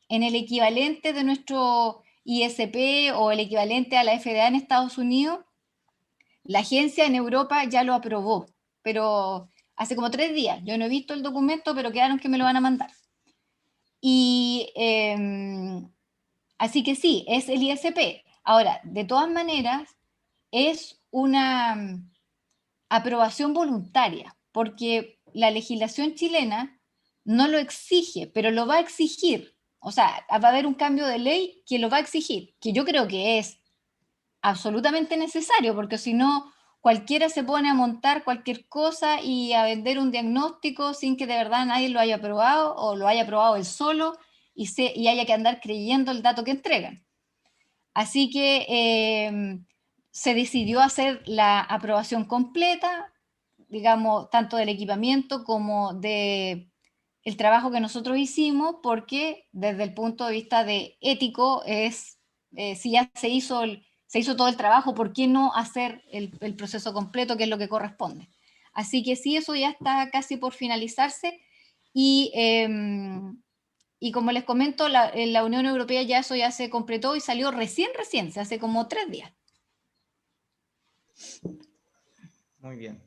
en el equivalente de nuestro ISP o el equivalente a la FDA en Estados Unidos. La agencia en Europa ya lo aprobó, pero hace como 3 días. Yo no he visto el documento, pero quedaron que me lo van a mandar. Y así que sí, es el ISP. Ahora, de todas maneras, es una aprobación voluntaria, porque la legislación chilena no lo exige, pero lo va a exigir. O sea, va a haber un cambio de ley que lo va a exigir, que yo creo que es absolutamente necesario, porque si no, cualquiera se pone a montar cualquier cosa y a vender un diagnóstico sin que de verdad nadie lo haya probado o lo haya probado él solo y haya que andar creyendo el dato que entregan. Así que se decidió hacer la aprobación completa, digamos, tanto del equipamiento como de el trabajo que nosotros hicimos, porque desde el punto de vista de ético es, si ya se hizo todo el trabajo, ¿por qué no hacer el proceso completo, que es lo que corresponde? Así que sí, eso ya está casi por finalizarse y, y como les comento, en la Unión Europea ya eso ya se completó y salió recién, hace como 3 días. Muy bien.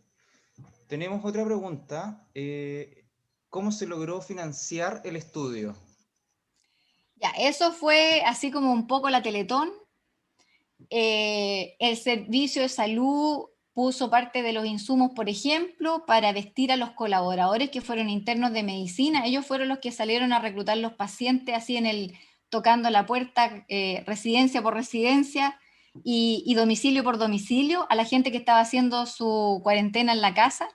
Tenemos otra pregunta. ¿Cómo se logró financiar el estudio? Ya, eso fue así como un poco la Teletón. El Servicio de Salud puso parte de los insumos, por ejemplo, para vestir a los colaboradores que fueron internos de medicina. Ellos fueron los que salieron a reclutar los pacientes así tocando la puerta, residencia por residencia y domicilio por domicilio, a la gente que estaba haciendo su cuarentena en la casa,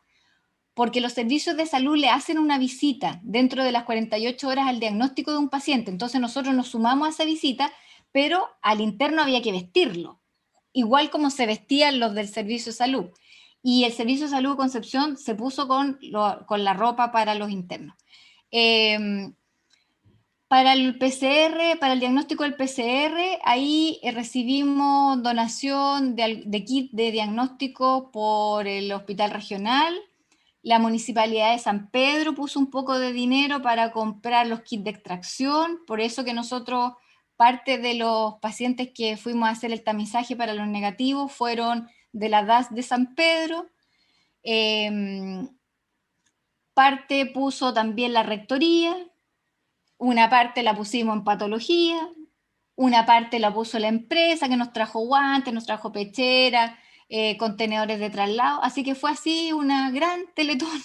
porque los servicios de salud le hacen una visita dentro de las 48 horas al diagnóstico de un paciente. Entonces nosotros nos sumamos a esa visita, pero al interno había que vestirlo, igual como se vestían los del servicio de salud. Y el servicio de salud de Concepción se puso con la ropa para los internos. Para el PCR, para el diagnóstico del PCR, ahí recibimos donación de kit de diagnóstico por el hospital regional. La municipalidad de San Pedro puso un poco de dinero para comprar los kits de extracción, por eso que nosotros, parte de los pacientes que fuimos a hacer el tamizaje para los negativos fueron de la DAS de San Pedro. Parte puso también la rectoría, una parte la pusimos en patología, una parte la puso la empresa que nos trajo guantes, nos trajo pechera, contenedores de traslado, así que fue así una gran teletón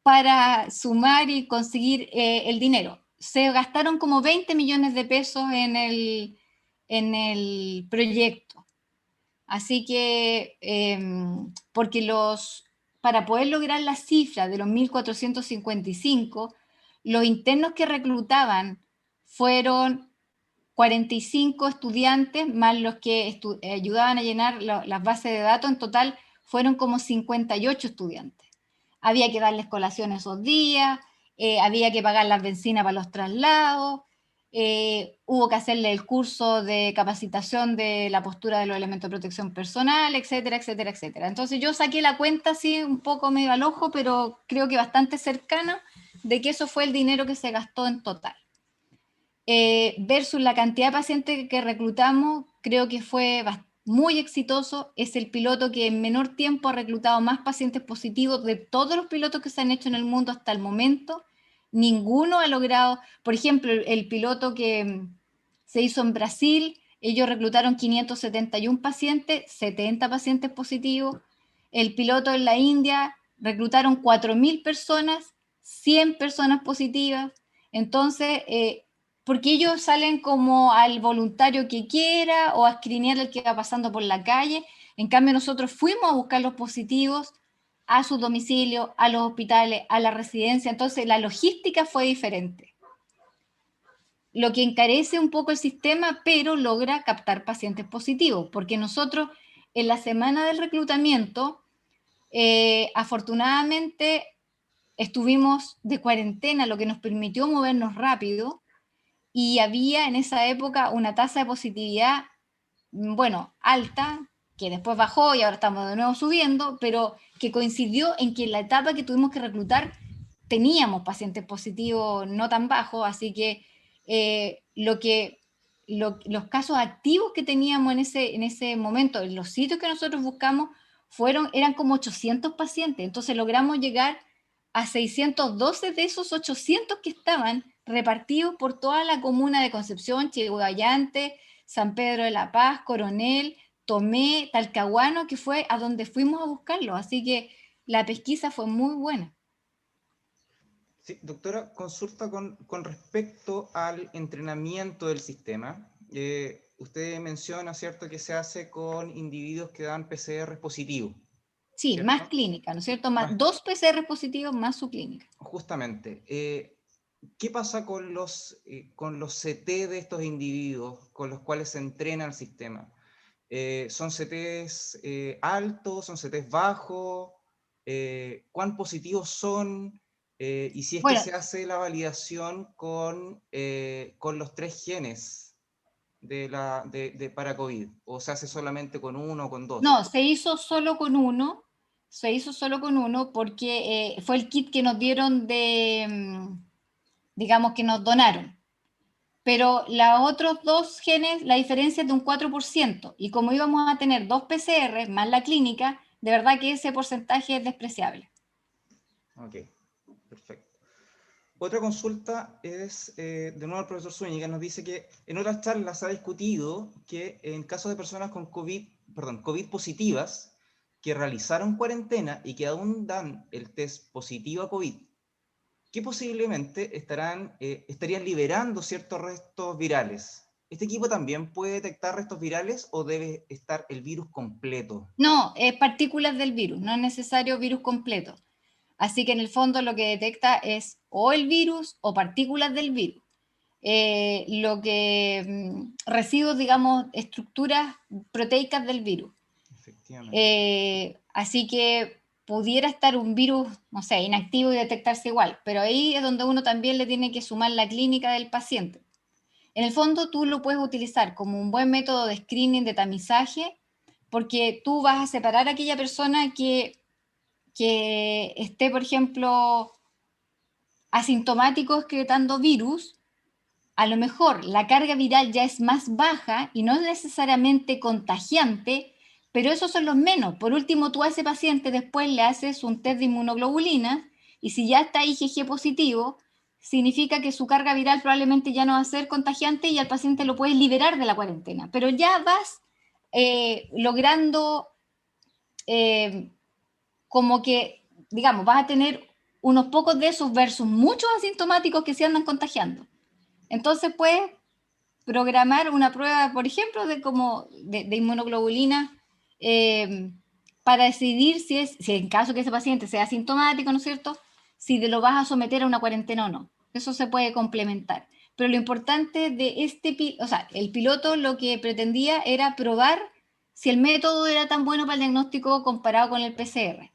para sumar y conseguir el dinero. Se gastaron como 20 millones de pesos en el proyecto. Así que, porque para poder lograr la cifra de los 1.455, los internos que reclutaban fueron 45 estudiantes, más los que ayudaban a llenar las bases de datos. En total fueron como 58 estudiantes. Había que darles colación esos días, había que pagar las bencinas para los traslados, hubo que hacerle el curso de capacitación de la postura de los elementos de protección personal, etcétera, etcétera, etcétera. Entonces yo saqué la cuenta así un poco medio al ojo, pero creo que bastante cercana de que eso fue el dinero que se gastó en total. Versus la cantidad de pacientes que reclutamos, creo que fue muy exitoso. Es el piloto que en menor tiempo ha reclutado más pacientes positivos de todos los pilotos que se han hecho en el mundo hasta el momento. Ninguno ha logrado, por ejemplo, el piloto que se hizo en Brasil, ellos reclutaron 571 pacientes, 70 pacientes positivos. El piloto en la India reclutaron 4.000 personas, 100 personas positivas. Entonces, porque ellos salen como al voluntario que quiera o a screenear al que va pasando por la calle. En cambio, nosotros fuimos a buscar los positivos a sus domicilios, a los hospitales, a la residencia. Entonces, la logística fue diferente. Lo que encarece un poco el sistema, pero logra captar pacientes positivos, porque nosotros en la semana del reclutamiento, afortunadamente, estuvimos de cuarentena, lo que nos permitió movernos rápido, y había en esa época una tasa de positividad, bueno, alta, que después bajó y ahora estamos de nuevo subiendo, pero que coincidió en que en la etapa que tuvimos que reclutar teníamos pacientes positivos no tan bajos, así que los casos activos que teníamos en ese momento, en los sitios que nosotros buscamos, eran como 800 pacientes, entonces logramos llegar a 612 de esos 800 que estaban repartidos por toda la comuna de Concepción, Chilhuayante, San Pedro de la Paz, Coronel, tomé Talcahuano, que fue a donde fuimos a buscarlo, así que la pesquisa fue muy buena. Sí, doctora, consulta con respecto al entrenamiento del sistema. Usted menciona, ¿cierto?, que se hace con individuos que dan PCR positivos, Sí, ¿cierto? más clínica, ¿no es cierto? Más Más, 2 PCR positivos más su clínica. justamente. ¿Qué pasa con los CT de estos individuos con los cuales se entrena el sistema? ¿Son CTs altos? ¿Son CTs bajos? ¿Cuán positivos son? Y si es que Bueno, se hace la validación con los 3 genes para COVID, o se hace solamente con uno o con dos. no, se hizo solo con uno, porque fue el kit que nos dieron digamos que nos donaron. Pero los otros 2 genes, la diferencia es de un 4%, y como íbamos a tener 2 PCR más la clínica, de verdad que ese porcentaje es despreciable. Ok, perfecto. Otra consulta es, de nuevo el profesor Zúñiga nos dice que en otras charlas se ha discutido que en caso de personas con COVID positivas que realizaron cuarentena y que aún dan el test positivo a COVID, que posiblemente estarían liberando ciertos restos virales. ¿Este equipo también puede detectar restos virales o debe estar el virus completo? No, es partículas del virus, no es necesario virus completo. Así que en el fondo lo que detecta es o el virus o partículas del virus. Residuos, digamos, estructuras proteicas del virus. Efectivamente. Así que pudiera estar un virus, no sé, inactivo y detectarse igual, pero ahí es donde uno también le tiene que sumar la clínica del paciente. En el fondo tú lo puedes utilizar como un buen método de screening, de tamizaje, porque tú vas a separar a aquella persona que esté, por ejemplo, asintomático excretando virus. A lo mejor la carga viral ya es más baja y no es necesariamente contagiante, pero esos son los menos. Por último, tú a ese paciente después le haces un test de inmunoglobulina, y si ya está IgG positivo, significa que su carga viral probablemente ya no va a ser contagiante y al paciente lo puedes liberar de la cuarentena. Pero ya vas logrando eh, como que, digamos, vas a tener unos pocos de esos versus muchos asintomáticos que se andan contagiando. Entonces puedes programar una prueba, por ejemplo, de inmunoglobulina, eh, para decidir si en caso que ese paciente sea asintomático, ¿no es cierto?, si lo vas a someter a una cuarentena o no. Eso se puede complementar. Pero lo importante de el piloto lo que pretendía era probar si el método era tan bueno para el diagnóstico comparado con el PCR.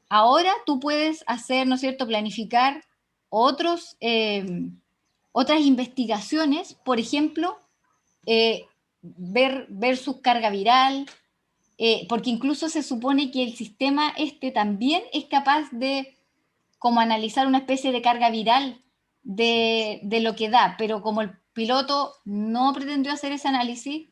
Ahora tú puedes hacer, ¿no es cierto?, planificar otros, otras investigaciones, por ejemplo, ver su carga viral, porque incluso se supone que el sistema también es capaz de como analizar una especie de carga viral de lo que da, pero como el piloto no pretendió hacer ese análisis,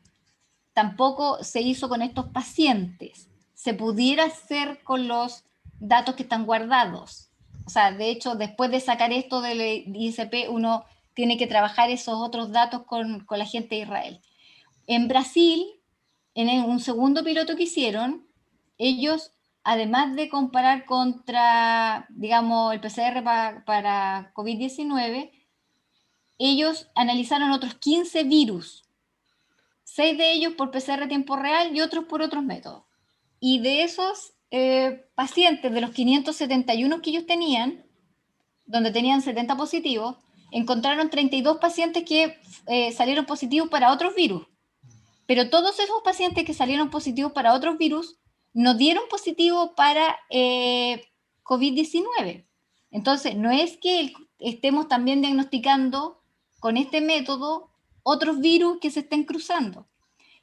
tampoco se hizo con estos pacientes. Se pudiera hacer con los datos que están guardados. O sea, de hecho, después de sacar esto del ISP, uno tiene que trabajar esos otros datos con la gente de Israel. En Brasil, en un segundo piloto que hicieron, ellos, además de comparar contra, digamos, el PCR para COVID-19, ellos analizaron otros 15 virus, 6 de ellos por PCR a tiempo real y otros por otros métodos. Y de esos pacientes, de los 571 que ellos tenían, donde tenían 70 positivos, encontraron 32 pacientes que salieron positivos para otros virus. Pero todos esos pacientes que salieron positivos para otros virus no dieron positivo para COVID-19. Entonces, no es que estemos también diagnosticando con este método otros virus que se estén cruzando.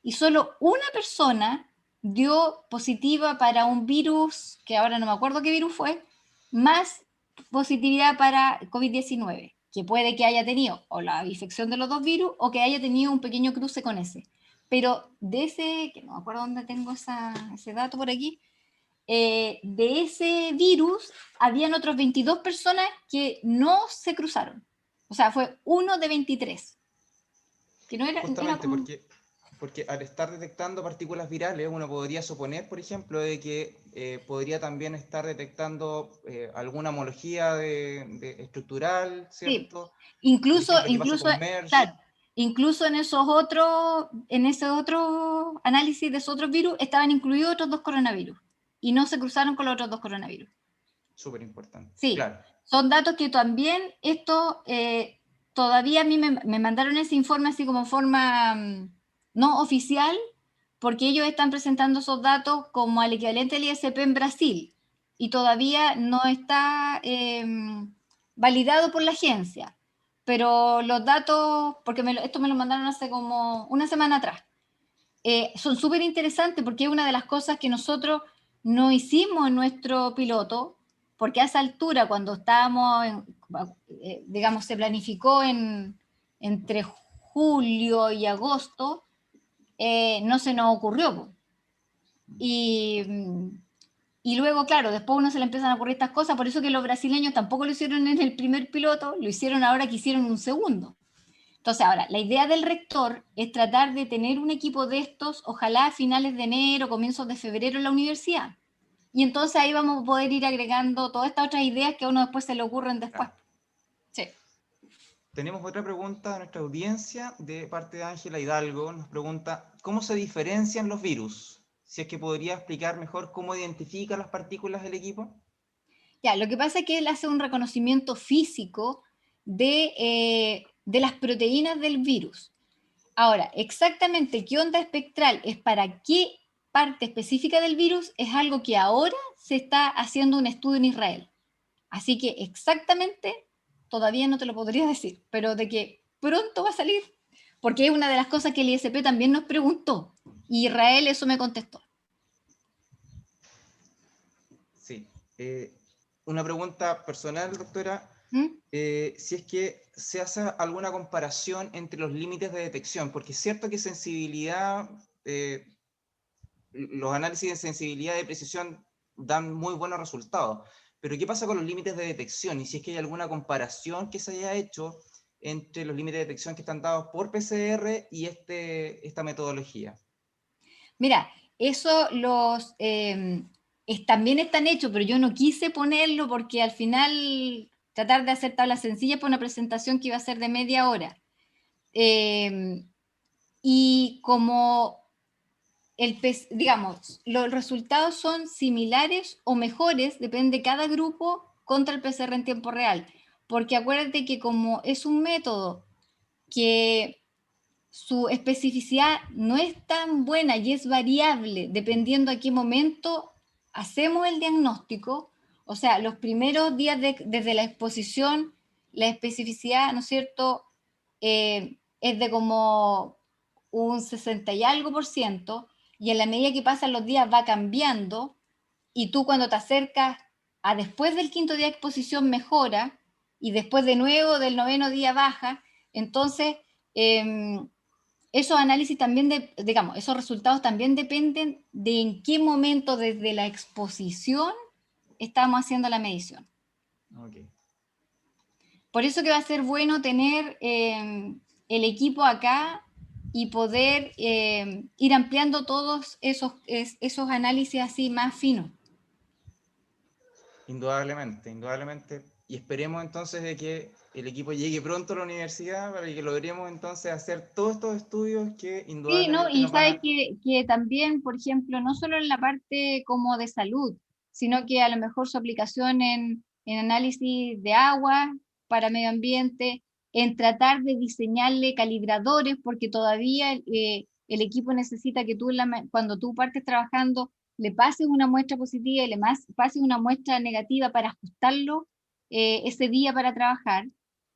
Y solo una persona dio positiva para un virus, que ahora no me acuerdo qué virus fue, más positividad para COVID-19, que puede que haya tenido o la infección de los dos virus o que haya tenido un pequeño cruce con ese. Pero de ese, que no me acuerdo dónde tengo ese dato por aquí, de ese virus habían otros 22 personas que no se cruzaron. O sea, fue uno de 23. Que no era Justamente como... porque Porque al estar detectando partículas virales, uno podría suponer, por ejemplo, de que podría también estar detectando alguna homología estructural, Sí, ¿cierto? Por incluso, ejemplo, ¿qué pasó incluso, con MERS? claro, incluso en ese otro análisis de esos otros virus estaban incluidos otros dos coronavirus y no se cruzaron con los otros dos coronavirus. Súper importante, Sí, claro. son datos que también todavía a mí me mandaron ese informe así como en forma no oficial, porque ellos están presentando esos datos como al equivalente del ISP en Brasil y todavía no está validado por la agencia. Pero los datos, porque esto me lo mandaron hace como una semana atrás, son súper interesantes porque es una de las cosas que nosotros no hicimos en nuestro piloto, porque a esa altura, cuando estábamos, digamos, se planificó entre julio y agosto, no se nos ocurrió. Po. Y, y luego, claro, después uno se le empiezan a ocurrir estas cosas, por eso que los brasileños tampoco lo hicieron en el primer piloto, lo hicieron ahora que hicieron un segundo. Entonces, ahora, la idea del rector es tratar de tener un equipo de estos, ojalá a finales de enero, comienzos de febrero en la universidad. Y entonces ahí vamos a poder ir agregando todas estas otras ideas que a uno después se le ocurren después. Claro. Sí. Tenemos otra pregunta de nuestra audiencia de parte de Ángela Hidalgo. Nos pregunta, ¿cómo se diferencian los virus? Si es que podría explicar mejor cómo identifica las partículas del equipo. Ya, lo que pasa es que él hace un reconocimiento físico de las proteínas del virus. Ahora, exactamente qué onda espectral es para qué parte específica del virus es algo que ahora se está haciendo un estudio en Israel. Así que exactamente todavía no te lo podría decir, pero de que pronto va a salir, porque es una de las cosas que el ISP también nos preguntó. Y Israel eso me contestó. Sí. Una pregunta personal, doctora. ¿Mm? Si es que se hace alguna comparación entre los límites de detección, porque es cierto que sensibilidad, los análisis de sensibilidad y de precisión dan muy buenos resultados, pero ¿qué pasa con los límites de detección? Y si es que hay alguna comparación que se haya hecho entre los límites de detección que están dados por PCR y esta metodología. Mira, eso también están hechos, pero yo no quise ponerlo porque al final tratar de hacer tablas sencillas para una presentación que iba a ser de media hora. Y como digamos, los resultados son similares o mejores, depende de cada grupo, contra el PCR en tiempo real. Porque acuérdate que como es un método que su especificidad no es tan buena y es variable dependiendo a qué momento hacemos el diagnóstico, o sea, los primeros días desde la exposición, la especificidad, ¿no es cierto?, es de como un 60 y algo por ciento, y en la medida que pasan los días va cambiando, y tú cuando te acercas a después del quinto día de exposición mejora, y después de nuevo del noveno día baja, entonces esos análisis también, digamos, esos resultados también dependen de en qué momento desde la exposición estamos haciendo la medición. Okay. Por eso que va a ser bueno tener el equipo acá y poder ir ampliando todos esos análisis así más finos. Indudablemente, indudablemente. Y esperemos entonces de que el equipo llegue pronto a la universidad para que logremos entonces hacer todos estos estudios que Sí, ¿no? indudablemente Y nos van sabes a... que también, por ejemplo, no solo en la parte como de salud, sino que a lo mejor su aplicación en análisis de agua para medio ambiente, en tratar de diseñarle calibradores, porque todavía el equipo necesita que tú, cuando tú partes trabajando, le pases una muestra positiva y pases una muestra negativa para ajustarlo ese día para trabajar.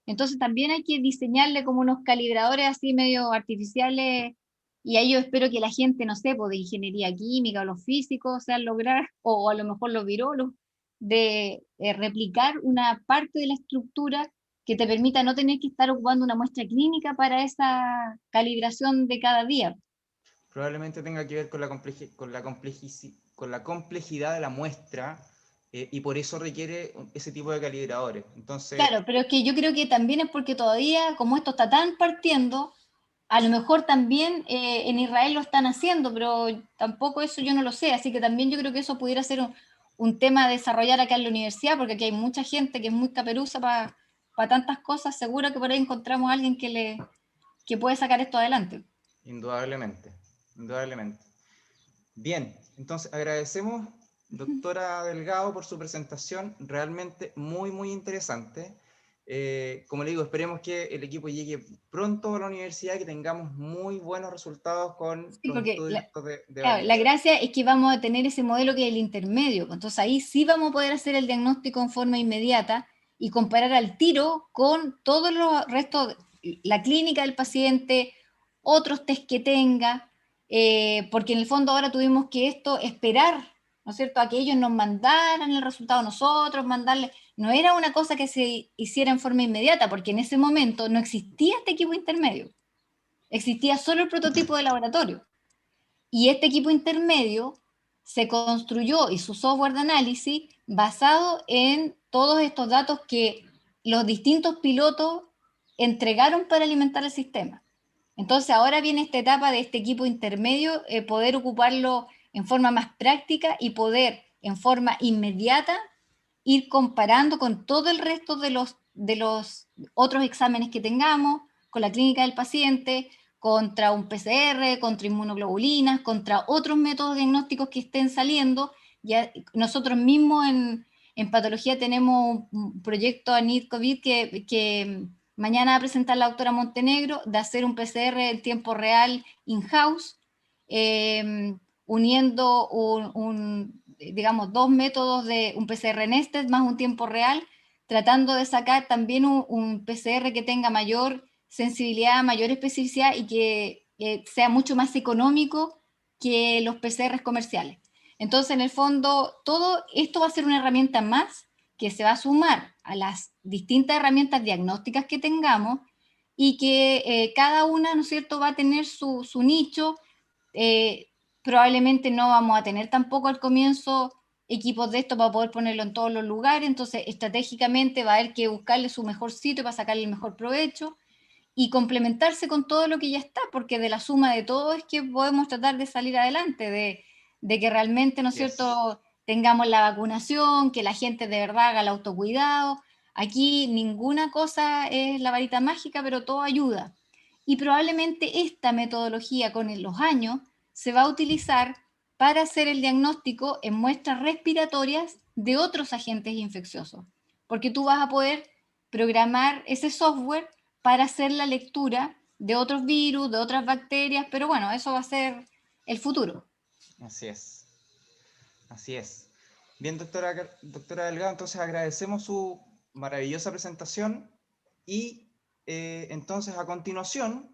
Entonces también hay que diseñarle como unos calibradores así medio artificiales y ahí yo espero que la gente, no sé, pues, de ingeniería química o los físicos, sean lograr, o a lo mejor los virólogos, de replicar una parte de la estructura que te permita no tener que estar ocupando una muestra clínica para esa calibración de cada día. Probablemente tenga que ver con la complejidad de la muestra y por eso requiere ese tipo de calibradores. Entonces, Claro, pero es que yo creo que también es porque todavía, como esto está tan partiendo, A lo mejor también en Israel lo están haciendo, pero tampoco eso yo no lo sé, así que también yo creo que eso pudiera ser un tema a desarrollar acá en la universidad, porque aquí hay mucha gente que es muy caperuza para tantas cosas, seguro que por ahí encontramos a alguien que puede sacar esto adelante. Indudablemente, indudablemente. Bien, entonces agradecemos, doctora Delgado, por su presentación, realmente muy, muy interesante. Como le digo, esperemos que el equipo llegue pronto a la universidad y que tengamos muy buenos resultados con Sí, los porque estudios de claro, la validación. gracia es que vamos a tener ese modelo que es el intermedio, entonces ahí sí vamos a poder hacer el diagnóstico en forma inmediata y comparar al tiro con todos los restos, la clínica del paciente, otros test que tenga, porque en el fondo ahora tuvimos que esperar, ¿no es cierto?, a que ellos nos mandaran el resultado, nosotros mandarle, no era una cosa que se hiciera en forma inmediata, porque en ese momento no existía este equipo intermedio, existía solo el prototipo de laboratorio. Y este equipo intermedio se construyó y su software de análisis basado en todos estos datos que los distintos pilotos entregaron para alimentar el sistema. Entonces ahora viene esta etapa de este equipo intermedio, poder ocuparlo en forma más práctica y poder en forma inmediata ir comparando con todo el resto de los otros exámenes que tengamos, con la clínica del paciente, contra un PCR, contra inmunoglobulinas, contra otros métodos diagnósticos que estén saliendo. Ya nosotros mismos en patología tenemos un proyecto ANID COVID que mañana va a presentar la doctora Montenegro, de hacer un PCR en tiempo real in-house, uniendo digamos, dos métodos de un PCR nested más un tiempo real, tratando de sacar también un PCR que tenga mayor sensibilidad, mayor especificidad y que sea mucho más económico que los PCRs comerciales. Entonces, en el fondo, todo esto va a ser una herramienta más que se va a sumar a las distintas herramientas diagnósticas que tengamos y que cada una, ¿no es cierto?, va a tener su nicho. Probablemente no vamos a tener tampoco al comienzo equipos de esto para poder ponerlo en todos los lugares, entonces estratégicamente va a haber que buscarle su mejor sitio para sacarle el mejor provecho y complementarse con todo lo que ya está, porque de la suma de todo es que podemos tratar de salir adelante, de que realmente, ¿no es cierto?, tengamos la vacunación, que la gente de verdad haga el autocuidado. Aquí ninguna cosa es la varita mágica, pero todo ayuda. Y probablemente esta metodología con los años se va a utilizar para hacer el diagnóstico en muestras respiratorias de otros agentes infecciosos, porque tú vas a poder programar ese software para hacer la lectura de otros virus, de otras bacterias, pero bueno, eso va a ser el futuro. Así es. Así es. Bien, doctora Delgado, entonces agradecemos su maravillosa presentación y entonces a continuación